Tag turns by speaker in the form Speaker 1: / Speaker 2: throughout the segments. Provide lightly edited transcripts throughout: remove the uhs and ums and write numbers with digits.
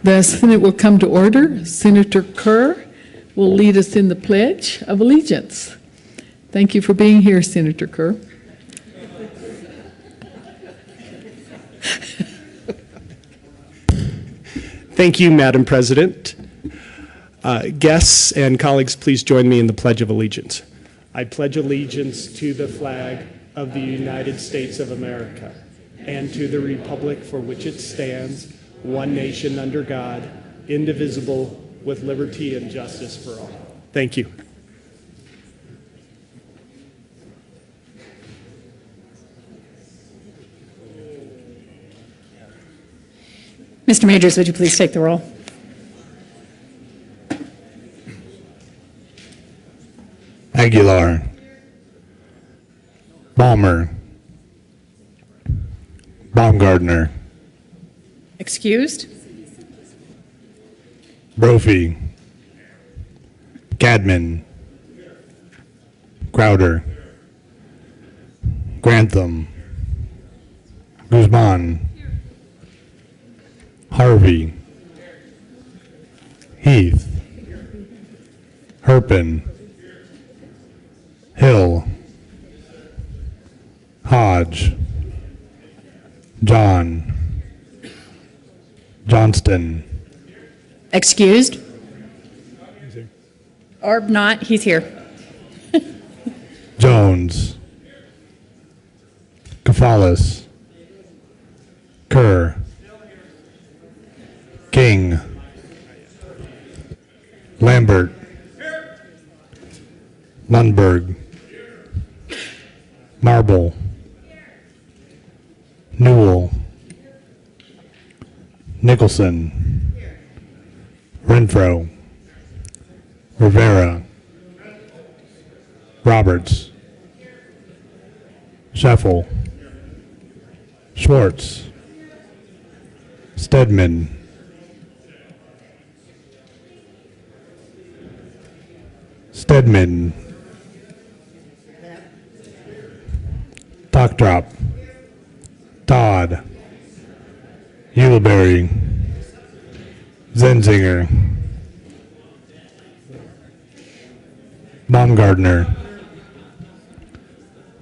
Speaker 1: The Senate will come to order. Senator Kerr will lead us in the Pledge of Allegiance. Thank you for being here, Senator Kerr.
Speaker 2: Thank you, Madam President. Guests and colleagues, please join me in the Pledge of Allegiance. I pledge allegiance to the flag of the United States of America and to the republic for which it stands, one nation under God, indivisible, with liberty and justice for all. Thank you.
Speaker 3: Mr. Majors, would you please take the roll?
Speaker 4: Aguilar, Balmer, Baumgardner,
Speaker 3: Excused?
Speaker 4: Brophy, Cadman, Crowder, Grantham, Guzman, Harvey, Heath, Herpin, Hill, Hodge, John, Johnston.
Speaker 3: Excused? Or not, he's here.
Speaker 4: Jones, Kafalis, Kerr, King, Lambert, Lundberg, Marble, Newell, Nicholson, Renfro, Rivera, Roberts, Scheffel, Schwartz, Stedman, Talkdrop, Todd, Uleberry, Zenzinger, Baumgardner.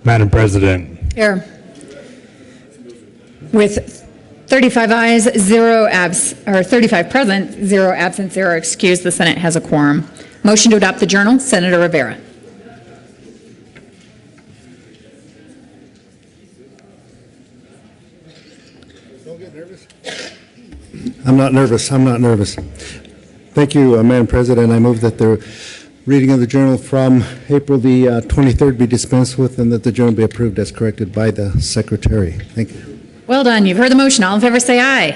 Speaker 4: Madam President.
Speaker 3: Here. With 35 ayes, 35 present, 0 absent, 0 excused, the Senate has a quorum. Motion to adopt the journal, Senator Rivera.
Speaker 5: Don't get nervous. I'm not nervous. Thank you, Madam President. I move that the reading of the journal from April the 23rd be dispensed with and that the journal be approved as corrected by the Secretary. Thank you.
Speaker 3: Well done. You've heard the motion. All in favor say aye.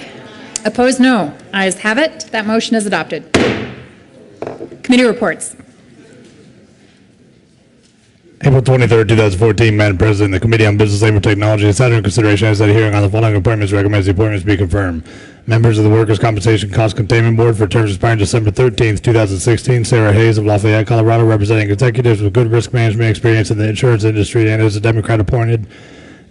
Speaker 3: Opposed, no. Ayes have it. That motion is adopted. Committee reports.
Speaker 4: April 23rd, 2014, Madam President, the Committee on Business, Labor, Technology, and Saturday consideration has that a hearing on the following appointments recommends the appointments be confirmed. Members of the Workers' Compensation Cost Containment Board for terms expiring December 13th, 2016, Sarah Hayes of Lafayette, Colorado, representing executives with good risk management experience in the insurance industry and as a Democrat appointed.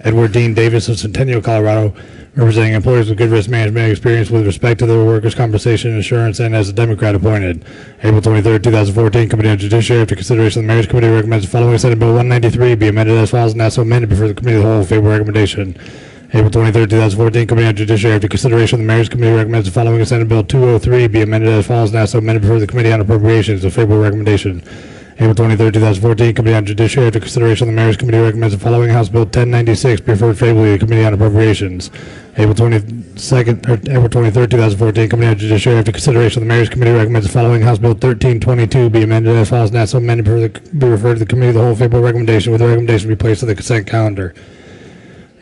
Speaker 4: Edward Dean Davis of Centennial, Colorado, representing employers with good risk management experience with respect to their workers' compensation insurance and as a Democrat appointed. April 23rd, 2014, Committee on Judiciary, after consideration of the Marriage Committee, recommends the following Senate Bill 193 be amended as follows and not so amended before the Committee of the Whole. Favorable recommendation. April 23rd, 2014, Committee on Judiciary, after consideration of the Marriage Committee, recommends the following Senate Bill 203 be amended as follows and not so amended before the Committee on Appropriations. A favorable recommendation. April 23rd, 2014, Committee on Judiciary, after consideration of the Marriage Committee, recommends the following House Bill 1096 be referred favorably to the Committee on Appropriations. April 23rd, 2014, Committee on Judiciary, after consideration of the Marriage Committee, recommends the following House Bill 1322 be amended as follows, not so amended be referred to the Committee of the Whole. Favorable recommendation, with the recommendation be placed on the consent calendar.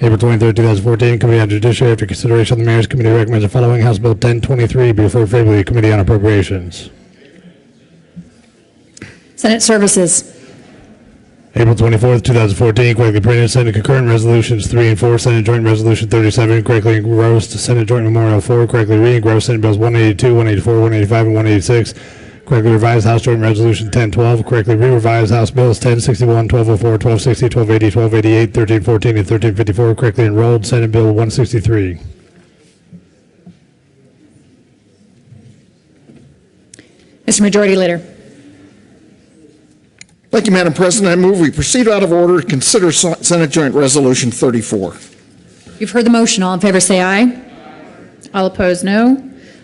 Speaker 4: April 23rd, 2014, Committee on Judiciary, after consideration of the Marriage Committee, recommends the following House Bill 1023 be referred favorably to the Committee on Appropriations.
Speaker 3: Senate Services.
Speaker 4: April 24th, 2014, correctly printed Senate Concurrent Resolutions 3 and 4, Senate Joint Resolution 37, correctly engrossed Senate Joint Memorial 4, correctly re-engrossed Senate Bills 182, 184, 185, and 186, correctly revised House Joint Resolution 1012, correctly re-revised House Bills 1061, 1204, 1260, 1280, 1288, 1314, and 1354, correctly enrolled Senate Bill 163.
Speaker 3: Mr. Majority Leader.
Speaker 6: Thank you, Madam President. I move we proceed out of order to consider Senate Joint Resolution 34.
Speaker 3: You've heard the motion. All in favor say aye. All opposed, no.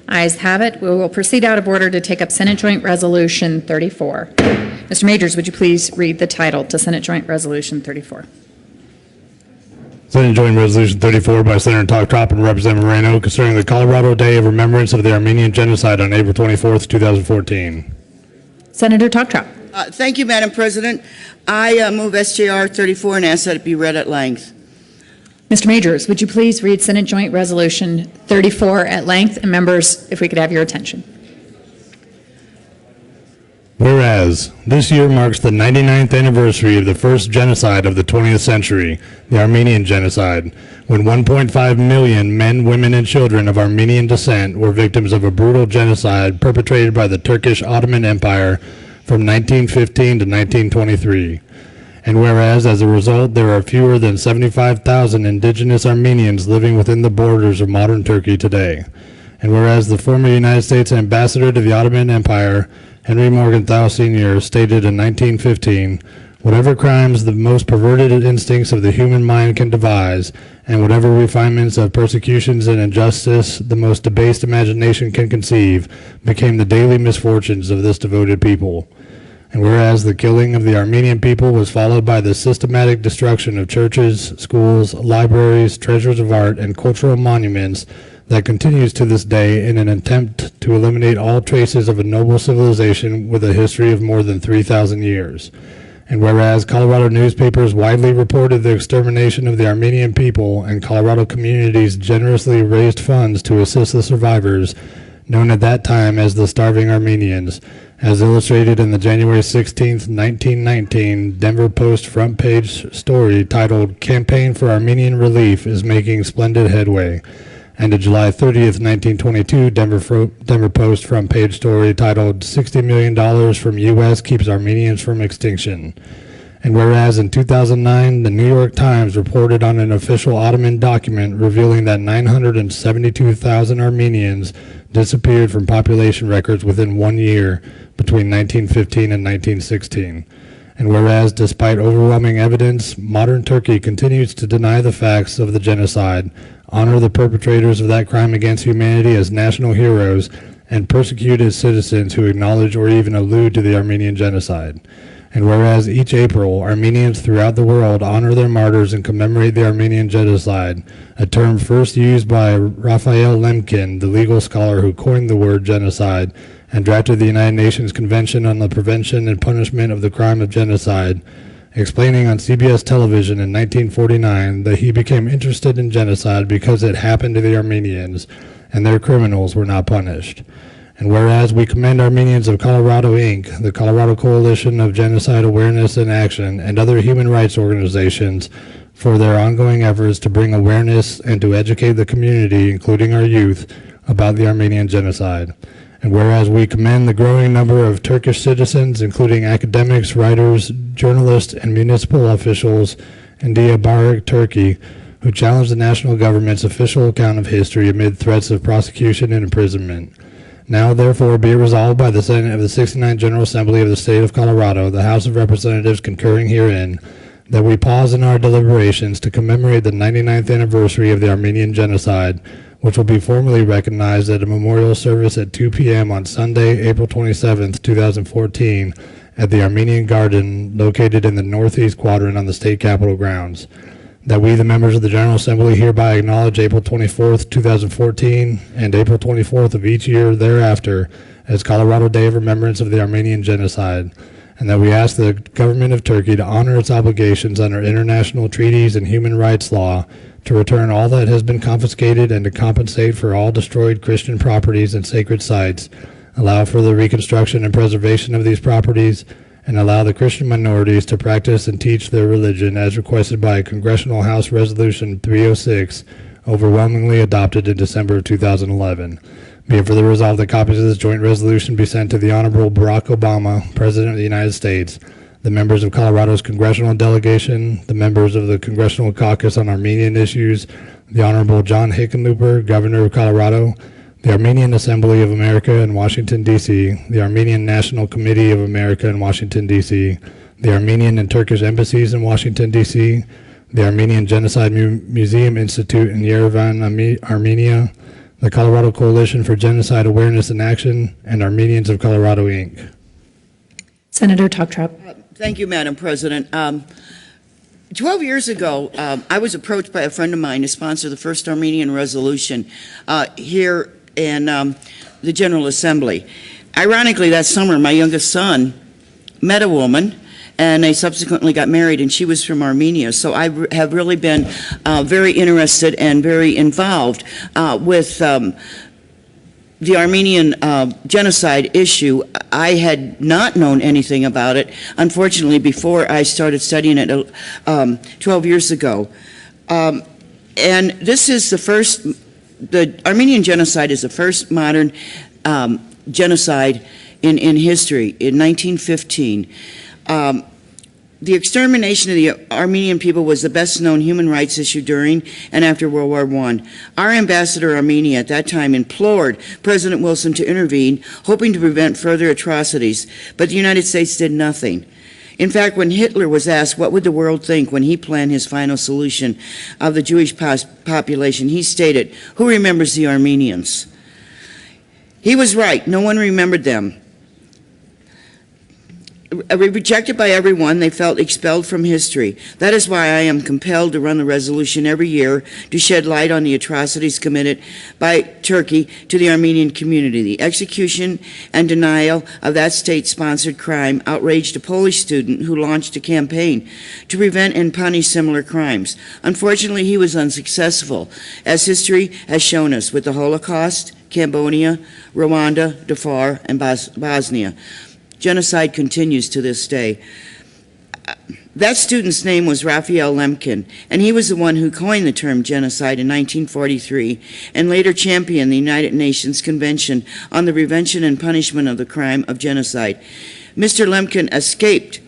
Speaker 3: Ayes have it. We will proceed out of order to take up Senate Joint Resolution 34. Mr. Majors, would you please read the title to Senate Joint Resolution 34?
Speaker 4: Senate Joint Resolution 34 by Senator Toctrop and Representative Moreno concerning the Colorado Day of Remembrance of the Armenian Genocide on April 24th, 2014.
Speaker 3: Senator Toctrop.
Speaker 7: Thank you, Madam President. I move SJR 34 and ask that it be read at length.
Speaker 3: Mr. Majors, would you please read Senate Joint Resolution 34 at length? And members, if we could have your attention.
Speaker 4: Whereas, this year marks the 99th anniversary of the first genocide of the 20th century, the Armenian Genocide, when 1.5 million men, women, and children of Armenian descent were victims of a brutal genocide perpetrated by the Turkish Ottoman Empire from 1915 to 1923. And whereas, as a result, there are fewer than 75,000 indigenous Armenians living within the borders of modern Turkey today. And whereas the former United States ambassador to the Ottoman Empire, Henry Morgenthau Sr., stated in 1915, "Whatever crimes the most perverted instincts of the human mind can devise, and whatever refinements of persecutions and injustice the most debased imagination can conceive, became the daily misfortunes of this devoted people." And whereas the killing of the Armenian people was followed by the systematic destruction of churches, schools, libraries, treasures of art, and cultural monuments that continues to this day in an attempt to eliminate all traces of a noble civilization with a history of more than 3,000 years. And whereas Colorado newspapers widely reported the extermination of the Armenian people and Colorado communities generously raised funds to assist the survivors, known at that time as the Starving Armenians, as illustrated in the January 16, 1919 Denver Post front page story titled "Campaign for Armenian Relief is Making Splendid Headway," and a July 30th, 1922 Denver Post front page story titled $60 million from U.S. Keeps Armenians from Extinction. And whereas in 2009, the New York Times reported on an official Ottoman document revealing that 972,000 Armenians disappeared from population records within 1 year between 1915 and 1916. And whereas, despite overwhelming evidence, modern Turkey continues to deny the facts of the genocide, honor the perpetrators of that crime against humanity as national heroes, and persecute its citizens who acknowledge or even allude to the Armenian genocide. And whereas each April, Armenians throughout the world honor their martyrs and commemorate the Armenian genocide, a term first used by Raphael Lemkin, the legal scholar who coined the word genocide and drafted the United Nations Convention on the Prevention and Punishment of the Crime of Genocide, explaining on CBS television in 1949 that he became interested in genocide because it happened to the Armenians and their criminals were not punished. And whereas we commend Armenians of Colorado, Inc., the Colorado Coalition of Genocide Awareness and Action, and other human rights organizations for their ongoing efforts to bring awareness and to educate the community, including our youth, about the Armenian genocide. And whereas we commend the growing number of Turkish citizens, including academics, writers, journalists, and municipal officials in Diyarbakir, Turkey, who challenge the national government's official account of history amid threats of prosecution and imprisonment. Now, therefore, be it resolved by the Senate of the 69th General Assembly of the State of Colorado, the House of Representatives concurring herein, that we pause in our deliberations to commemorate the 99th anniversary of the Armenian Genocide, which will be formally recognized at a memorial service at 2 p.m. on Sunday, April 27, 2014, at the Armenian Garden located in the northeast quadrant on the state capitol grounds. That we, the members of the General Assembly, hereby acknowledge April 24th, 2014, and April 24th of each year thereafter as Colorado Day of Remembrance of the Armenian Genocide, and that we ask the government of Turkey to honor its obligations under international treaties and human rights law to return all that has been confiscated and to compensate for all destroyed Christian properties and sacred sites, allow for the reconstruction and preservation of these properties, and allow the Christian minorities to practice and teach their religion as requested by Congressional House Resolution 306, overwhelmingly adopted in December of 2011. Be it further resolved that copies of this joint resolution be sent to the Honorable Barack Obama, President of the United States, the members of Colorado's congressional delegation, the members of the Congressional Caucus on Armenian Issues, the Honorable John Hickenlooper, Governor of Colorado, the Armenian Assembly of America in Washington, D.C., the Armenian National Committee of America in Washington, D.C., the Armenian and Turkish embassies in Washington, D.C., the Armenian Genocide Museum Institute in Yerevan, Armenia, the Colorado Coalition for Genocide Awareness and Action, and Armenians of Colorado, Inc.
Speaker 3: Senator Togtrop.
Speaker 7: Thank you, Madam President. 12 years ago, I was approached by a friend of mine to sponsor the first Armenian resolution here in the General Assembly. Ironically, that summer, my youngest son met a woman, and they subsequently got married, and she was from Armenia. So I have really been very interested and very involved with the Armenian genocide issue. I had not known anything about it, unfortunately, before I started studying it 12 years ago. And this is the Armenian genocide is the first modern genocide in history in 1915. The extermination of the Armenian people was the best known human rights issue during and after World War I. Our ambassador to Armenia at that time implored President Wilson to intervene, hoping to prevent further atrocities, but the United States did nothing. In fact, when Hitler was asked what would the world think when he planned his final solution of the Jewish population, he stated, "Who remembers the Armenians?" He was right. No one remembered them. Rejected by everyone, they felt expelled from history. That is why I am compelled to run the resolution every year to shed light on the atrocities committed by Turkey to the Armenian community. The execution and denial of that state-sponsored crime outraged a Polish student who launched a campaign to prevent and punish similar crimes. Unfortunately, he was unsuccessful, as history has shown us with the Holocaust, Cambodia, Rwanda, Darfur, and Bosnia. Genocide continues to this day. That student's name was Raphael Lemkin, and he was the one who coined the term genocide in 1943 and later championed the United Nations Convention on the Prevention and Punishment of the Crime of Genocide. Mr. Lemkin escaped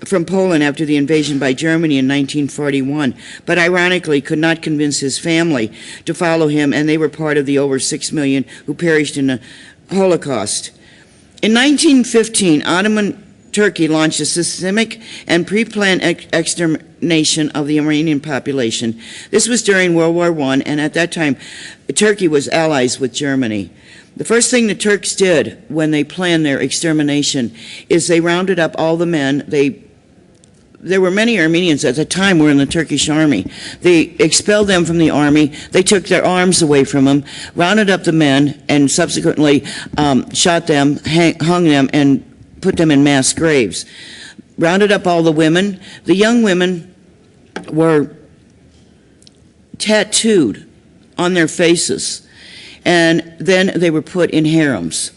Speaker 7: from Poland after the invasion by Germany in 1941, but ironically could not convince his family to follow him, and they were part of the over 6 million who perished in the Holocaust. In 1915, Ottoman Turkey launched a systemic and pre-planned extermination of the Armenian population. This was during World War I, and at that time, Turkey was allies with Germany. The first thing the Turks did when they planned their extermination is they rounded up all the men. There were many Armenians at the time were in the Turkish army. They expelled them from the army. They took their arms away from them, rounded up the men, and subsequently shot them, hung them, and put them in mass graves. Rounded up all the women. The young women were tattooed on their faces, and then they were put in harems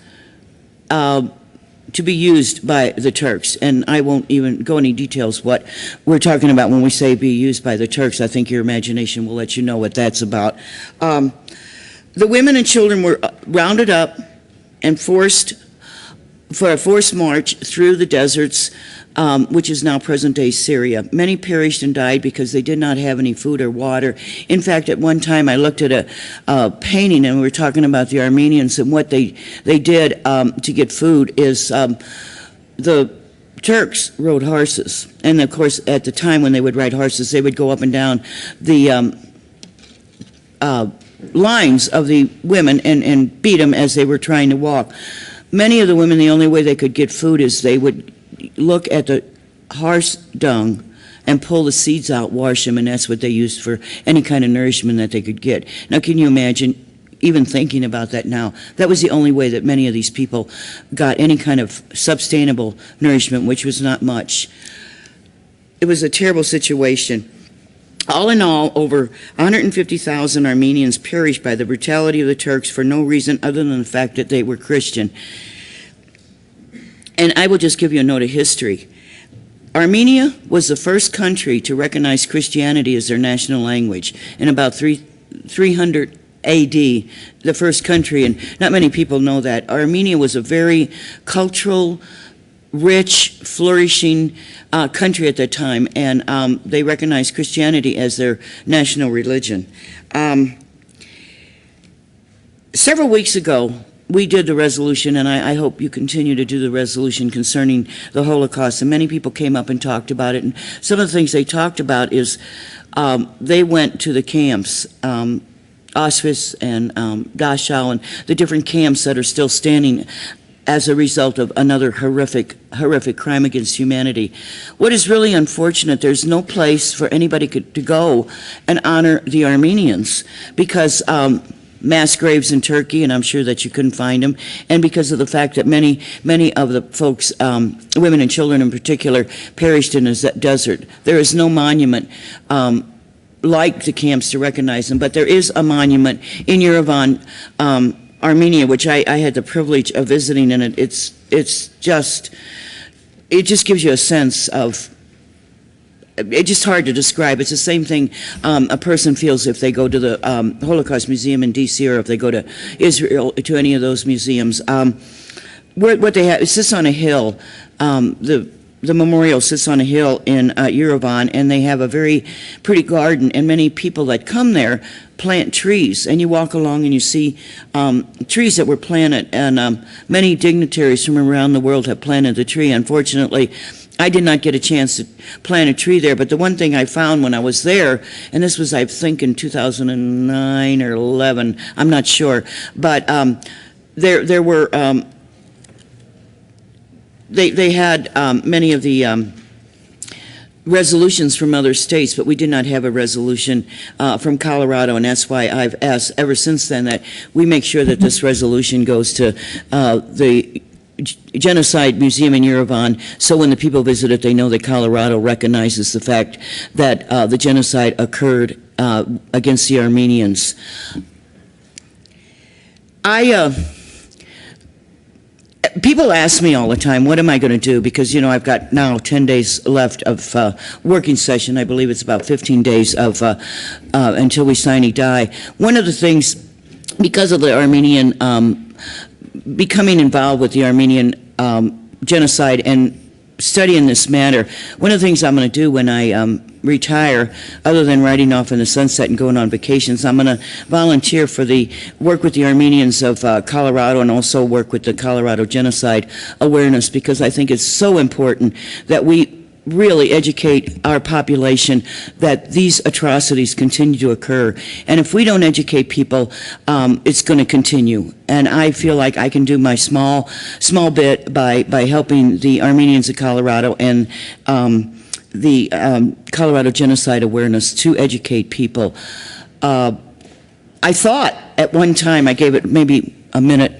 Speaker 7: to be used by the Turks. And I won't even go into details what we're talking about when we say be used by the Turks. I think your imagination will let you know what that's about. The women and children were rounded up and forced for a forced march through the deserts, which is now present-day Syria. Many perished and died because they did not have any food or water. In fact, at one time I looked at a painting, and we were talking about the Armenians, and what they did to get food is the Turks rode horses. And of course, at the time when they would ride horses, they would go up and down the lines of the women and beat them as they were trying to walk. Many of the women, the only way they could get food is they would look at the horse dung and pull the seeds out, wash them, and that's what they used for any kind of nourishment that they could get. Now, can you imagine even thinking about that now? That was the only way that many of these people got any kind of sustainable nourishment, which was not much. It was a terrible situation. All in all, over 150,000 Armenians perished by the brutality of the Turks for no reason other than the fact that they were Christian. And I will just give you a note of history. Armenia was the first country to recognize Christianity as their national language in about 300 AD, the first country, and not many people know that. Armenia was a very cultural, rich, flourishing country at that time, and they recognized Christianity as their national religion. Several weeks ago, we did the resolution, and I hope you continue to do the resolution concerning the Holocaust. And many people came up and talked about it. And some of the things they talked about is they went to the camps, Auschwitz and Dachau, and the different camps that are still standing as a result of another horrific crime against humanity. What is really unfortunate, there's no place for anybody to go and honor the Armenians, because mass graves in Turkey, and I'm sure that you couldn't find them, and because of the fact that many of the folks, women and children in particular, perished in the desert. There is no monument like the camps to recognize them, but there is a monument in Yerevan, Armenia, which I had the privilege of visiting, and it just gives you a sense of, it's just hard to describe. It's the same thing a person feels if they go to the Holocaust Museum in D.C. or if they go to Israel, to any of those museums. What they have, it sits on a hill. The memorial sits on a hill in Yerevan, and they have a very pretty garden, and many people that come there plant trees, and you walk along and you see trees that were planted, and many dignitaries from around the world have planted the tree. Unfortunately, I did not get a chance to plant a tree there, but the one thing I found when I was there, and this was, I think, in 2009 or 11, I'm not sure, but there were, they had many of the resolutions from other states, but we did not have a resolution from Colorado, and that's why I've asked ever since then that we make sure that this resolution goes to the Genocide Museum in Yerevan, so when the people visit it, they know that Colorado recognizes the fact that the genocide occurred against the Armenians. People ask me all the time, what am I going to do? Because, you know, I've got now 10 days left of working session. I believe it's about 15 days of until we sine die. One of the things, because of the Armenian becoming involved with the Armenian genocide and studying this matter, one of the things I'm going to do when I retire, other than riding off in the sunset and going on vacations, I'm going to volunteer for the work with the Armenians of Colorado, and also work with the Colorado Genocide Awareness, because I think it's so important that we really educate our population that these atrocities continue to occur. And if we don't educate people, it's going to continue. And I feel like I can do my small bit by helping the Armenians of Colorado and the Colorado Genocide Awareness to educate people. I thought at one time, I gave it maybe a minute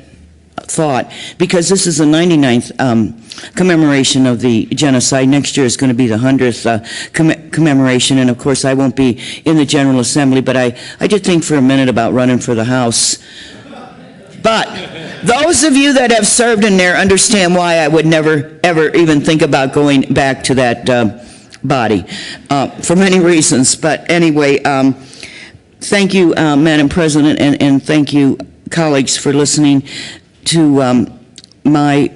Speaker 7: thought, because this is the 99th commemoration of the genocide. Next year is going to be the 100th commemoration, and of course I won't be in the General Assembly, but I did think for a minute about running for the House. But those of you that have served in there understand why I would never, ever even think about going back to that body, for many reasons. But anyway, thank you, Madam President, and thank you, colleagues, for listening to my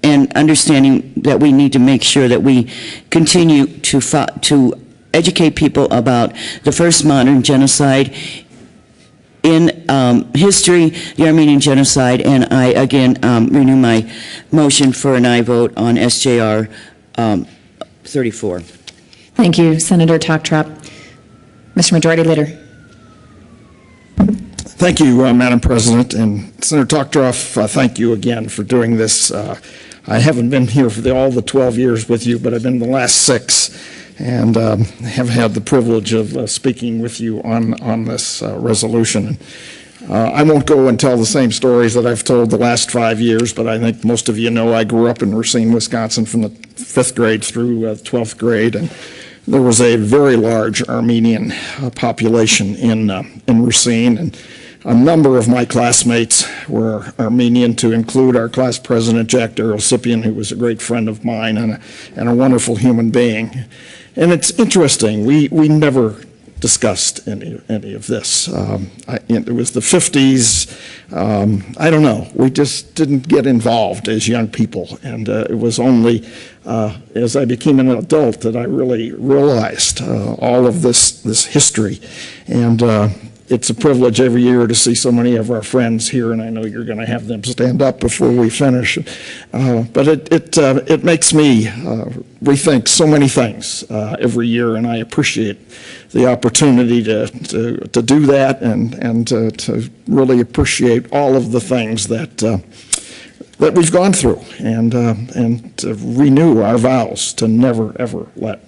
Speaker 7: and understanding that we need to make sure that we continue to educate people about the first modern genocide in history, the Armenian genocide. And I again renew my motion for an aye vote on SJR 34.
Speaker 3: Thank you, Senator Toktrop. Mr. Majority Leader.
Speaker 6: Thank you, Madam President, and Senator Toktrov, thank you again for doing this. I haven't been here for all the 12 years with you, but I've been the last 6, and have had the privilege of speaking with you on this resolution. I won't go and tell the same stories that I've told the last 5 years, but I think most of you know I grew up in Racine, Wisconsin from the 5th grade through 12th grade, and there was a very large Armenian population in Racine, and a number of my classmates were Armenian, to include our class president, Jack Darosipyan, who was a great friend of mine and a wonderful human being. And it's interesting, we never discussed any of this. It was the 50s. I don't know. We just didn't get involved as young people. And it was only as I became an adult that I really realized all of this history. And it's a privilege every year to see so many of our friends here, and I know you're going to have them stand up before we finish. But it makes me rethink so many things every year, and I appreciate the opportunity to do that and to really appreciate all of the things that we've gone through, and to renew our vows to never, ever let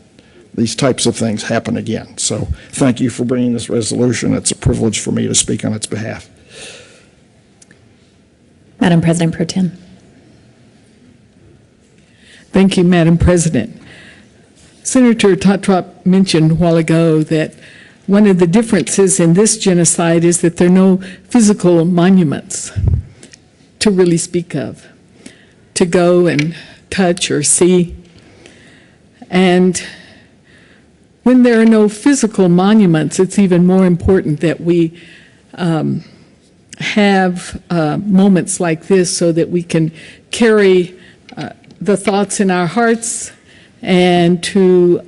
Speaker 6: these types of things happen again. So thank you for bringing this resolution. It's a privilege for me to speak on its behalf.
Speaker 3: Madam President Pro Tem.
Speaker 1: Thank you, Madam President. Senator Totrop mentioned a while ago that one of the differences in this genocide is that there are no physical monuments to really speak of, to go and touch or see. And when there are no physical monuments, it's even more important that we have moments like this so that we can carry the thoughts in our hearts and to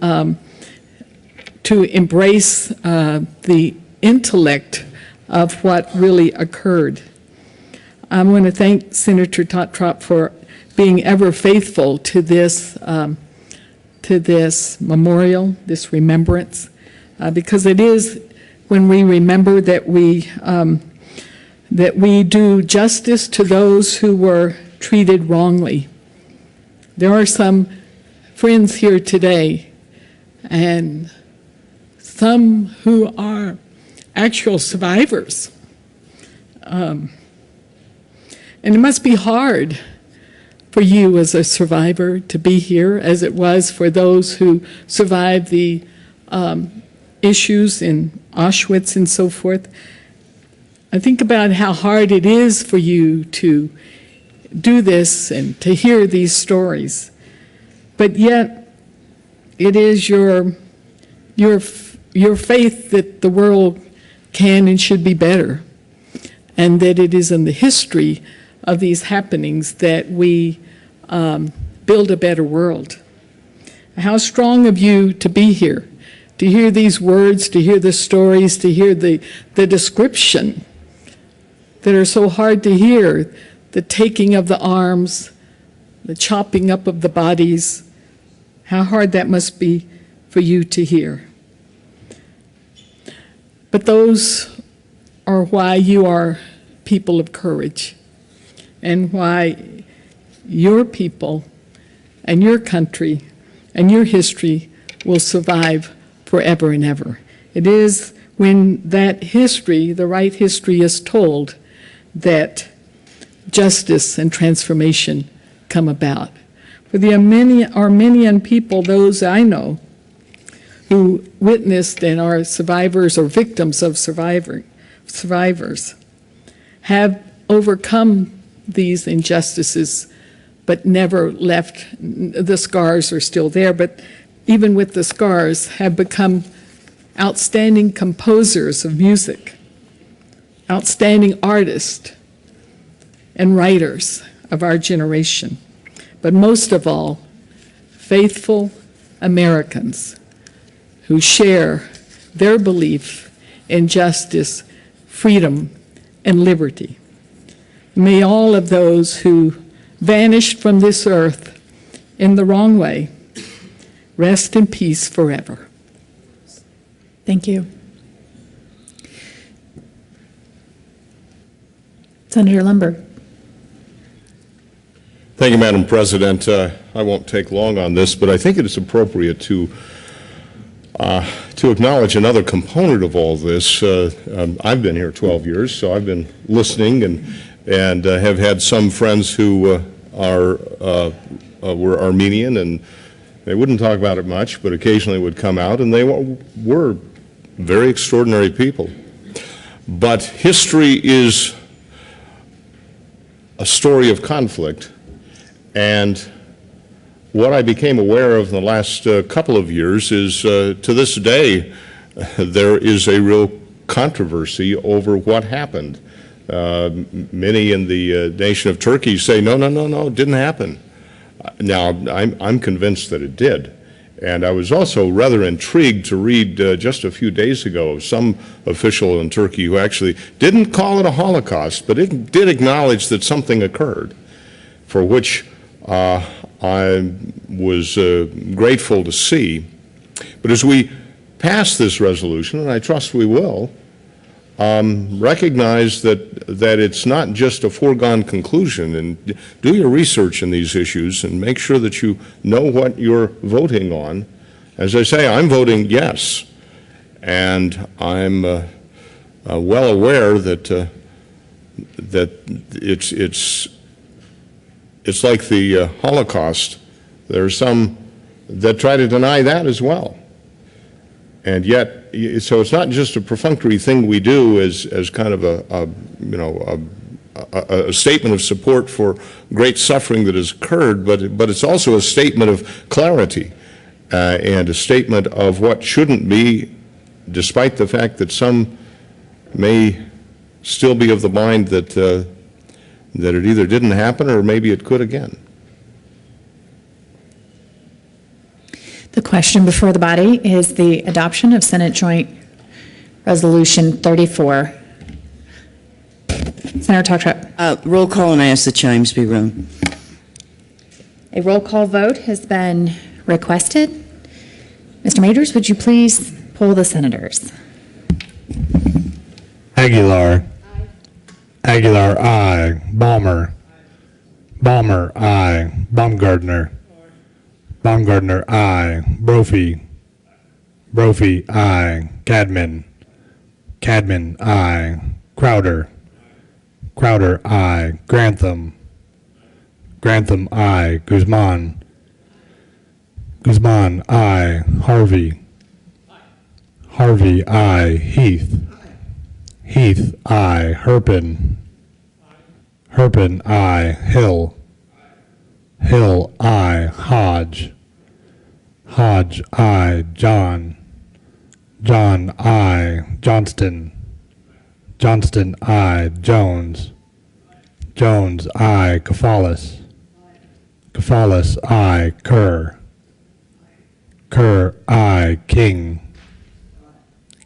Speaker 1: embrace the intellect of what really occurred. I want to thank Senator Totrop for being ever faithful to this memorial, this remembrance, because it is when we remember that we do justice to those who were treated wrongly. There are some friends here today, and some who are actual survivors. And it must be hard for you as a survivor to be here, as it was for those who survived the issues in Auschwitz and so forth. I think about how hard it is for you to do this and to hear these stories. But yet, it is your faith that the world can and should be better, and that it is in the history of these happenings that we build a better world. How strong of you to be here, to hear these words, to hear the stories, to hear the description that are so hard to hear, the taking of the arms, the chopping up of the bodies. How hard that must be for you to hear. But those are why you are people of courage, and why your people and your country and your history will survive forever and ever. It is when that history, the right history, is told that justice and transformation come about. For the Armenian people, those I know who witnessed and are survivors or victims of survivors, have overcome these injustices, but never left. The scars are still there, but even with the scars, have become outstanding composers of music, outstanding artists and writers of our generation, but most of all, faithful Americans who share their belief in justice, freedom, and liberty. May all of those who vanished from this earth in the wrong way rest in peace forever.
Speaker 3: Thank you. Senator Lumberg.
Speaker 8: Thank you, Madam President. I won't take long on this, but I think it is appropriate to acknowledge another component of all this. I've been here 12 years, so I've been listening and have had some friends who were Armenian, and they wouldn't talk about it much, but occasionally would come out, and they were very extraordinary people. But history is a story of conflict, and what I became aware of in the last couple of years is, to this day, there is a real controversy over what happened. Many in the nation of Turkey say, no, it didn't happen. Now, I'm convinced that it did. And I was also rather intrigued to read just a few days ago of some official in Turkey who actually didn't call it a Holocaust, but it did acknowledge that something occurred, for which I was grateful to see. But as we pass this resolution, and I trust we will, recognize that it's not just a foregone conclusion, and do your research in these issues and make sure that you know what you're voting on. As I say, I'm voting yes, and I'm well aware that it's like the Holocaust. There are some that try to deny that as well. And yet, so it's not just a perfunctory thing we do as kind of a statement of support for great suffering that has occurred, but it's also a statement of clarity and a statement of what shouldn't be, despite the fact that some may still be of the mind that it either didn't happen or maybe it could again.
Speaker 3: The question before the body is the adoption of Senate Joint Resolution 34. Senator Talktrap.
Speaker 7: Roll call, and I ask the chimes be rung.
Speaker 3: A roll call vote has been requested. Mr. Majors, would you please poll the senators?
Speaker 4: Aguilar. Aye. Aguilar, aye. Balmer. Balmer, aye. Baumgardner. Baumgardner, aye. Brophy. Brophy, aye. Cadman. Cadman, aye. Crowder. Crowder, aye. Grantham. Grantham, aye. Guzman. Guzman, aye. Harvey. Harvey, aye. Heath. Heath, aye. Herpin. Herpin, aye. Hill. Hill, aye. Hodge. Hodge, aye. John. John, aye. Johnston. Johnston, aye. Jones. Jones, aye. Kefalis. Kefalis, aye. Kerr. Kerr, aye. King.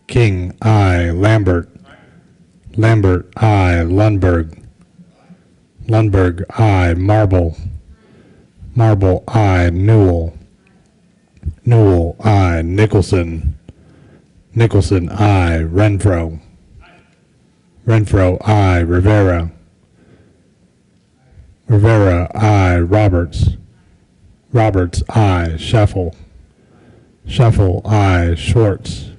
Speaker 4: King, aye. Lambert. Lambert, aye. Lundberg. Lundberg, aye. Marble. Marble, aye. Newell. Newell, aye. Nicholson. Nicholson, aye. Renfro. Renfro, aye. Rivera. Rivera, aye. Roberts. Roberts, aye. Scheffel. Scheffel, aye. Schwartz.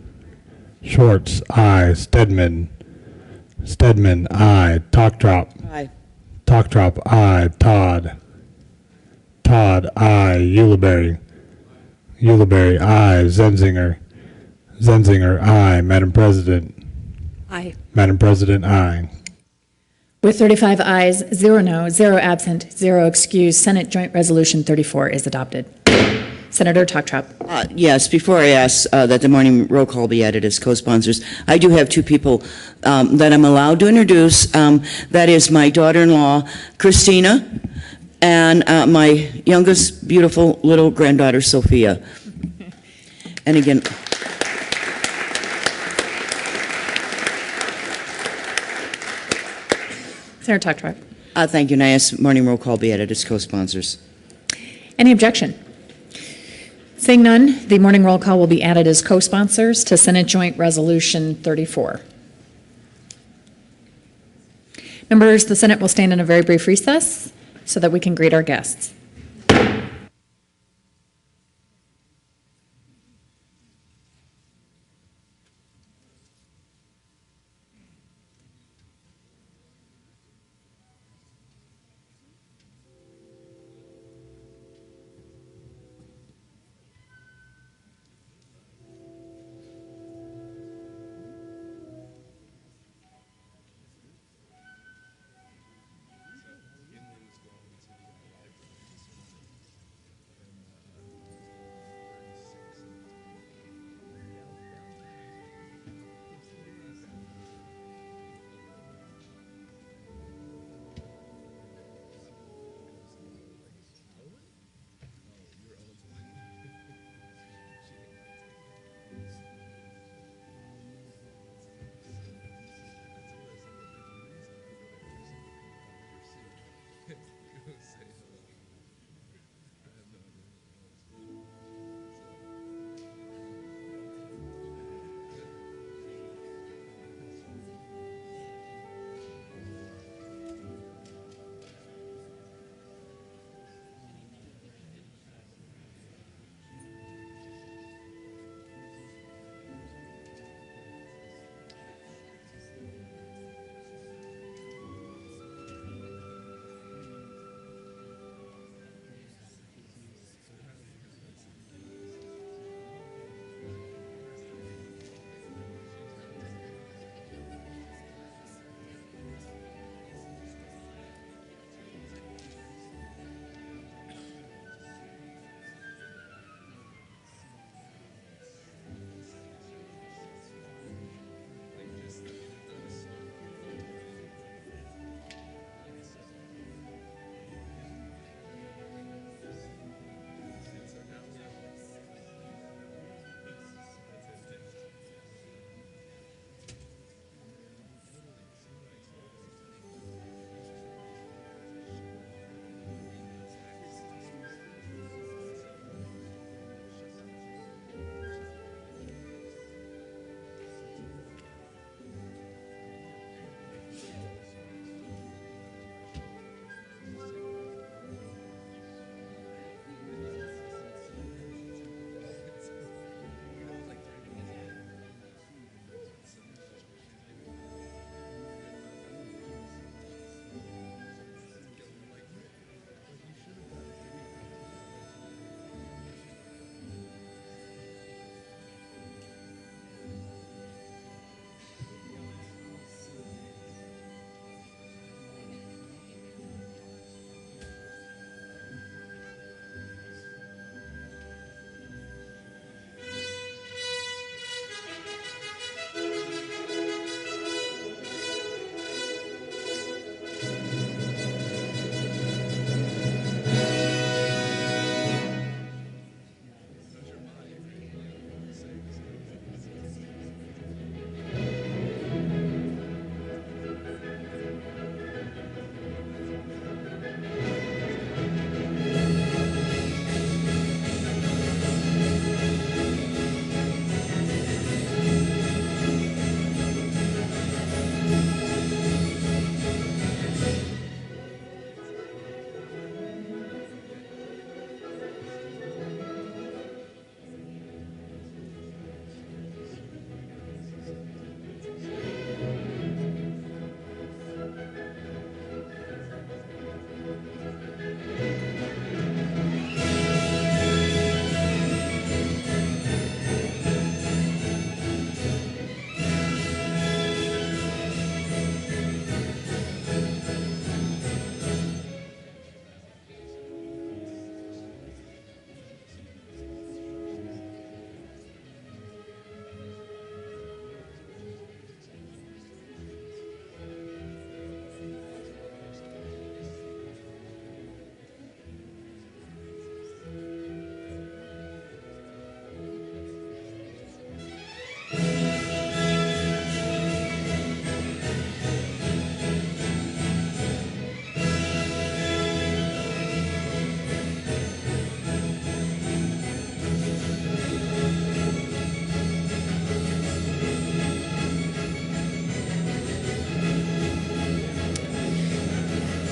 Speaker 4: Schwartz, aye. Stedman. Stedman, aye. Talktrop.
Speaker 7: Aye.
Speaker 4: Talktrop, aye. Todd. Todd, aye. Ulibarri. Ulibarri, aye. Zenzinger. Zenzinger, aye. Madam President.
Speaker 3: Aye.
Speaker 4: Madam President, aye.
Speaker 3: With 35 ayes, 0 no, 0 absent, 0 excused, Senate Joint Resolution 34 is adopted. Senator Talktrap.
Speaker 7: Yes, before I ask that the morning roll call be added as co-sponsors, I do have two people that I'm allowed to introduce. That is my daughter-in-law, Christina, and my youngest, beautiful little granddaughter, Sophia. And again,
Speaker 3: Senator Talktrap.
Speaker 7: thank you, and I ask morning roll call be added as co-sponsors.
Speaker 3: Any objection? Seeing none, the morning roll call will be added as co-sponsors to Senate Joint Resolution 34. Members, the Senate will stand in a very brief recess so that we can greet our guests.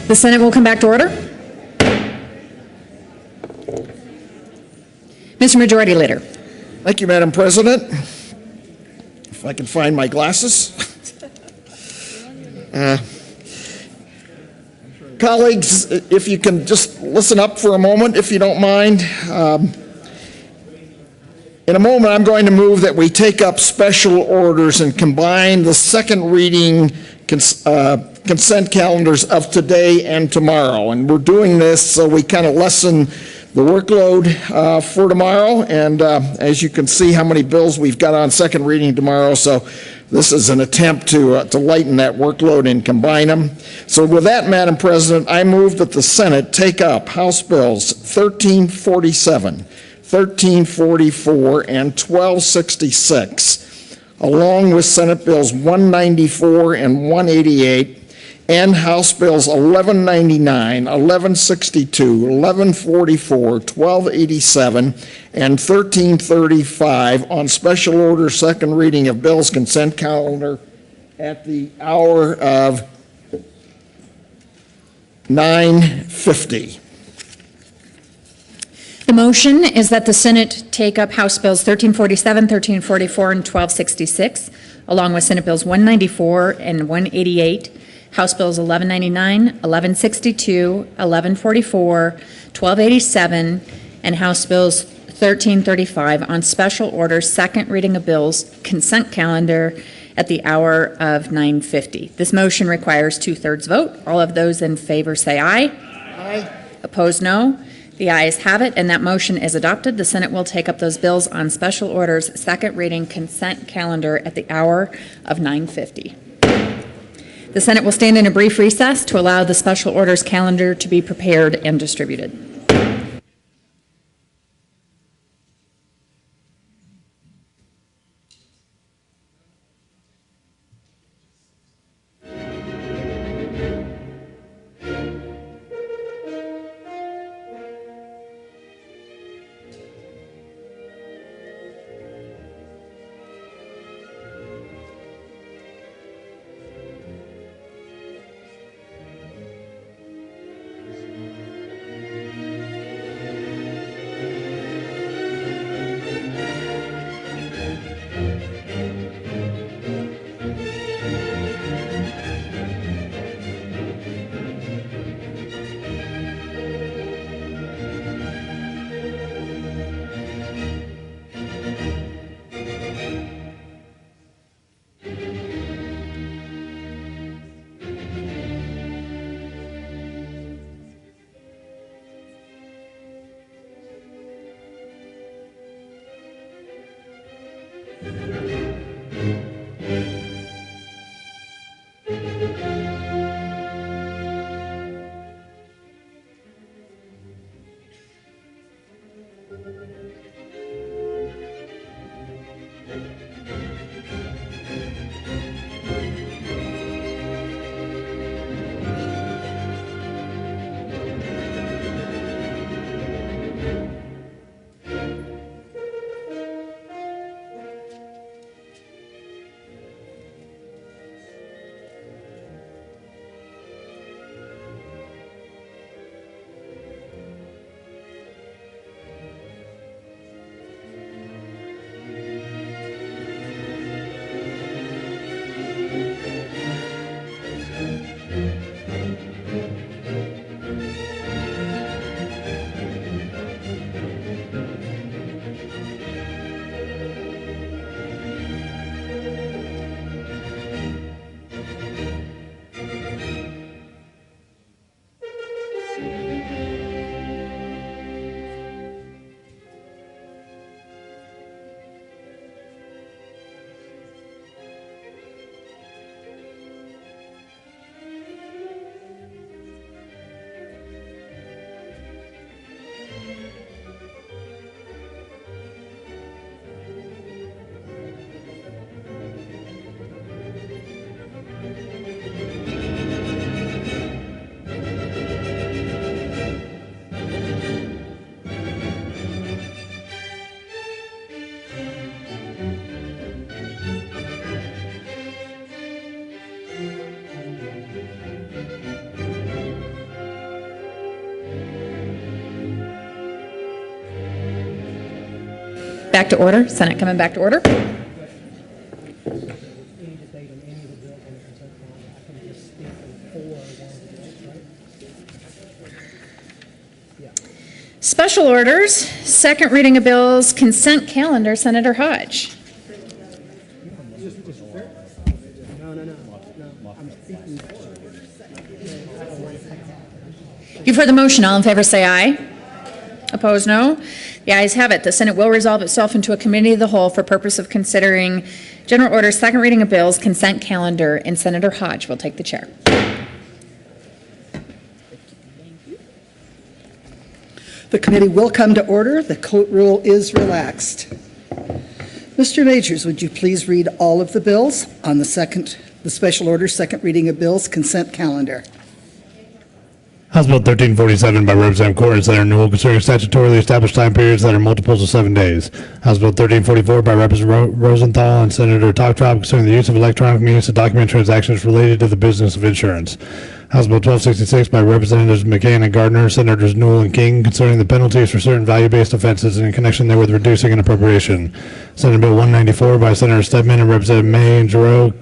Speaker 3: The Senate will come back to order. Mr. Majority Leader.
Speaker 6: Thank you, Madam President. If I can find my glasses. Colleagues, if you can just listen up for a moment, if you don't mind. In a moment, I'm going to move that we take up special orders and combine the second reading consent calendars of today and tomorrow. And we're doing this so we kind of lessen the workload for tomorrow. And as you can see how many bills we've got on second reading tomorrow. So this is an attempt to lighten that workload and combine them. So with that, Madam President, I move that the Senate take up House Bills 1347, 1344, and 1266, along with Senate Bills 194 and 188, and House Bills 1199, 1162, 1144, 1287, and 1335 on special order second reading of bills consent calendar at the hour of 9:50.
Speaker 3: The motion is that the Senate take up House Bills 1347, 1344, and 1266, along with Senate Bills 194 and 188, House Bills 1199, 1162, 1144, 1287, and House Bills 1335 on special order second reading of bills consent calendar at the hour of 9:50. This motion requires 2/3 vote. All of those in favor say aye.
Speaker 6: Aye.
Speaker 3: Opposed, no. The ayes have it, and that motion is adopted. The Senate will take up those bills on special orders second reading consent calendar at the hour of 9:50. The Senate will stand in a brief recess to allow the special orders calendar to be prepared and distributed. Back to order. Senate coming back to order. Special orders, second reading of bills, consent calendar, Senator Hodge. You've heard the motion. All in favor say aye. Opposed, no. The ayes have it. The Senate will resolve itself into a committee of the whole for purpose of considering general order, second reading of bills, consent calendar, and Senator Hodge will take the chair.
Speaker 9: The committee will come to order. The court rule is relaxed. Mr. Majors, would you please read all of the bills on the special order, second reading of bills, consent calendar?
Speaker 4: House Bill 1347 by Representative Corr and Senator Newell concerning statutorily established time periods that are multiples of 7 days. House Bill 1344 by Representative Rosenthal and Senator Toptrop concerning the use of electronic means to document transactions related to the business of insurance. House Bill 1266 by Representatives McCain and Gardner, Senators Newell and King concerning the penalties for certain value-based offenses and in connection therewith reducing an appropriation. Senate Bill 194 by Senator Stedman and Representative May and Giroux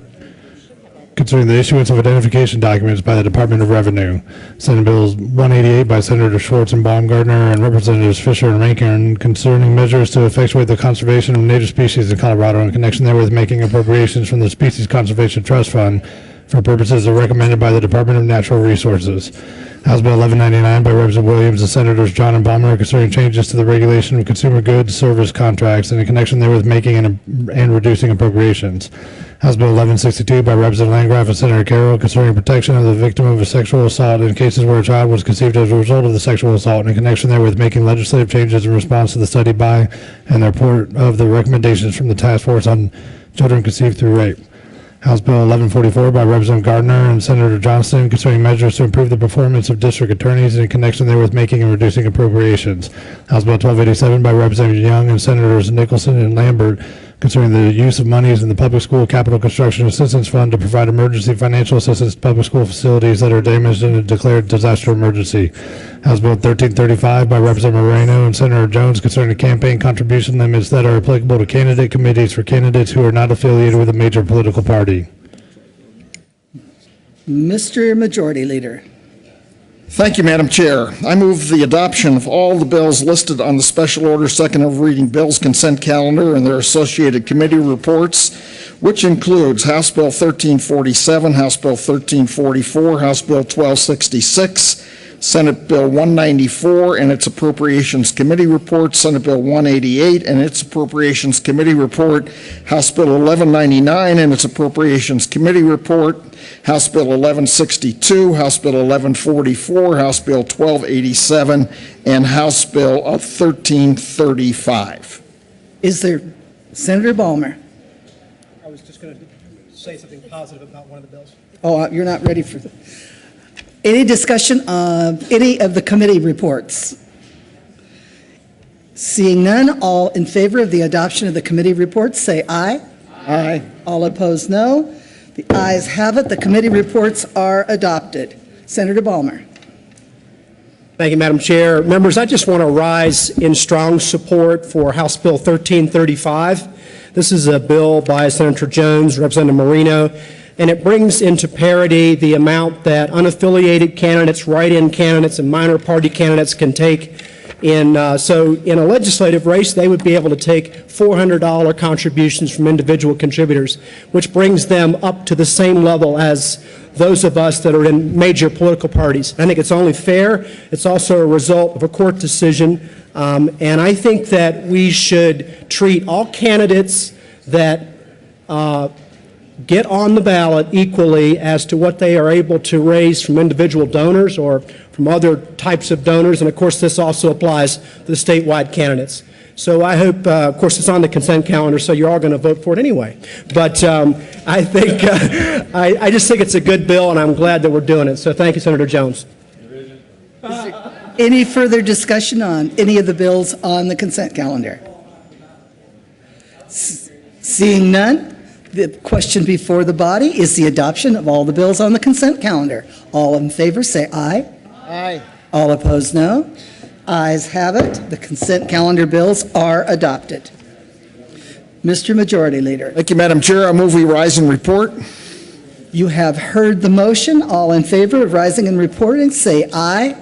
Speaker 4: concerning the issuance of identification documents by the Department of Revenue. Senate Bills 188 by Senator Schwartz and Baumgartner and Representatives Fisher and Rankin concerning measures to effectuate the conservation of native species in Colorado in connection therewith making appropriations from the Species Conservation Trust Fund for purposes recommended by the Department of Natural Resources. House Bill 1199 by Representative Williams and Senators John and Balmer concerning changes to the regulation of consumer goods service contracts and in connection therewith making and reducing appropriations. House Bill 1162 by Representative Landgraf and Senator Carroll concerning protection of the victim of a sexual assault in cases where a child was conceived as a result of the sexual assault and in connection therewith making legislative changes in response to the study by and the report of the recommendations from the Task Force on Children Conceived Through Rape. House Bill 1144 by Representative Gardner and Senator Johnston concerning measures to improve the performance of district attorneys and in connection therewith making and reducing appropriations. House Bill 1287 by Representative Young and Senators Nicholson and Lambert concerning the use of monies in the Public School Capital Construction Assistance Fund to provide emergency financial assistance to public school facilities that are damaged in a declared disaster emergency. House Bill 1335 by Representative Moreno and Senator Jones concerning campaign contribution limits that are applicable to candidate committees for candidates who are not affiliated with a major political party.
Speaker 9: Mr. Majority Leader.
Speaker 6: Thank you, Madam Chair. I move the adoption of all the bills listed on the special order second of reading bills consent calendar and their associated committee reports, which includes House Bill 1347, House Bill 1344, House Bill 1266, Senate Bill 194 and its Appropriations Committee report, Senate Bill 188 and its Appropriations Committee report, House Bill 1199 and its Appropriations Committee report, House Bill 1162, House Bill 1144, House Bill 1287, and House Bill 1335.
Speaker 9: Is there Senator Balmer?
Speaker 10: I was just going to say something positive about one of the bills.
Speaker 9: Oh, you're not ready for any discussion of any of the committee reports? Seeing none, all in favor of the adoption of the committee reports, say aye.
Speaker 6: Aye.
Speaker 9: All opposed, no. The ayes have it. The committee reports are adopted. Senator Balmer.
Speaker 10: Thank you, Madam Chair. Members, I just want to rise in strong support for House Bill 1335. This is a bill by Senator Jones, Representative Moreno, and it brings into parity the amount that unaffiliated candidates, write-in candidates, and minor party candidates can take. So in a legislative race, they would be able to take $400 contributions from individual contributors, which brings them up to the same level as those of us that are in major political parties. I think it's only fair. It's also a result of a court decision. And I think that we should treat all candidates that get on the ballot equally as to what they are able to raise from individual donors or from other types of donors. And of course, this also applies to the statewide candidates. So I hope, of course, it's on the consent calendar, so you're all going to vote for it anyway. But I think, I just think it's a good bill, and I'm glad that we're doing it. So thank you, Senator Jones.
Speaker 9: Any further discussion on any of the bills on the consent calendar? Seeing none, the question before the body is the adoption of all the bills on the consent calendar. All in favor say aye.
Speaker 6: Aye.
Speaker 9: All opposed no. Ayes have it. The consent calendar bills are adopted. Mr. Majority Leader.
Speaker 6: Thank you, Madam Chair. I move we rise and report.
Speaker 9: You have heard the motion. All in favor of rising and reporting, say aye.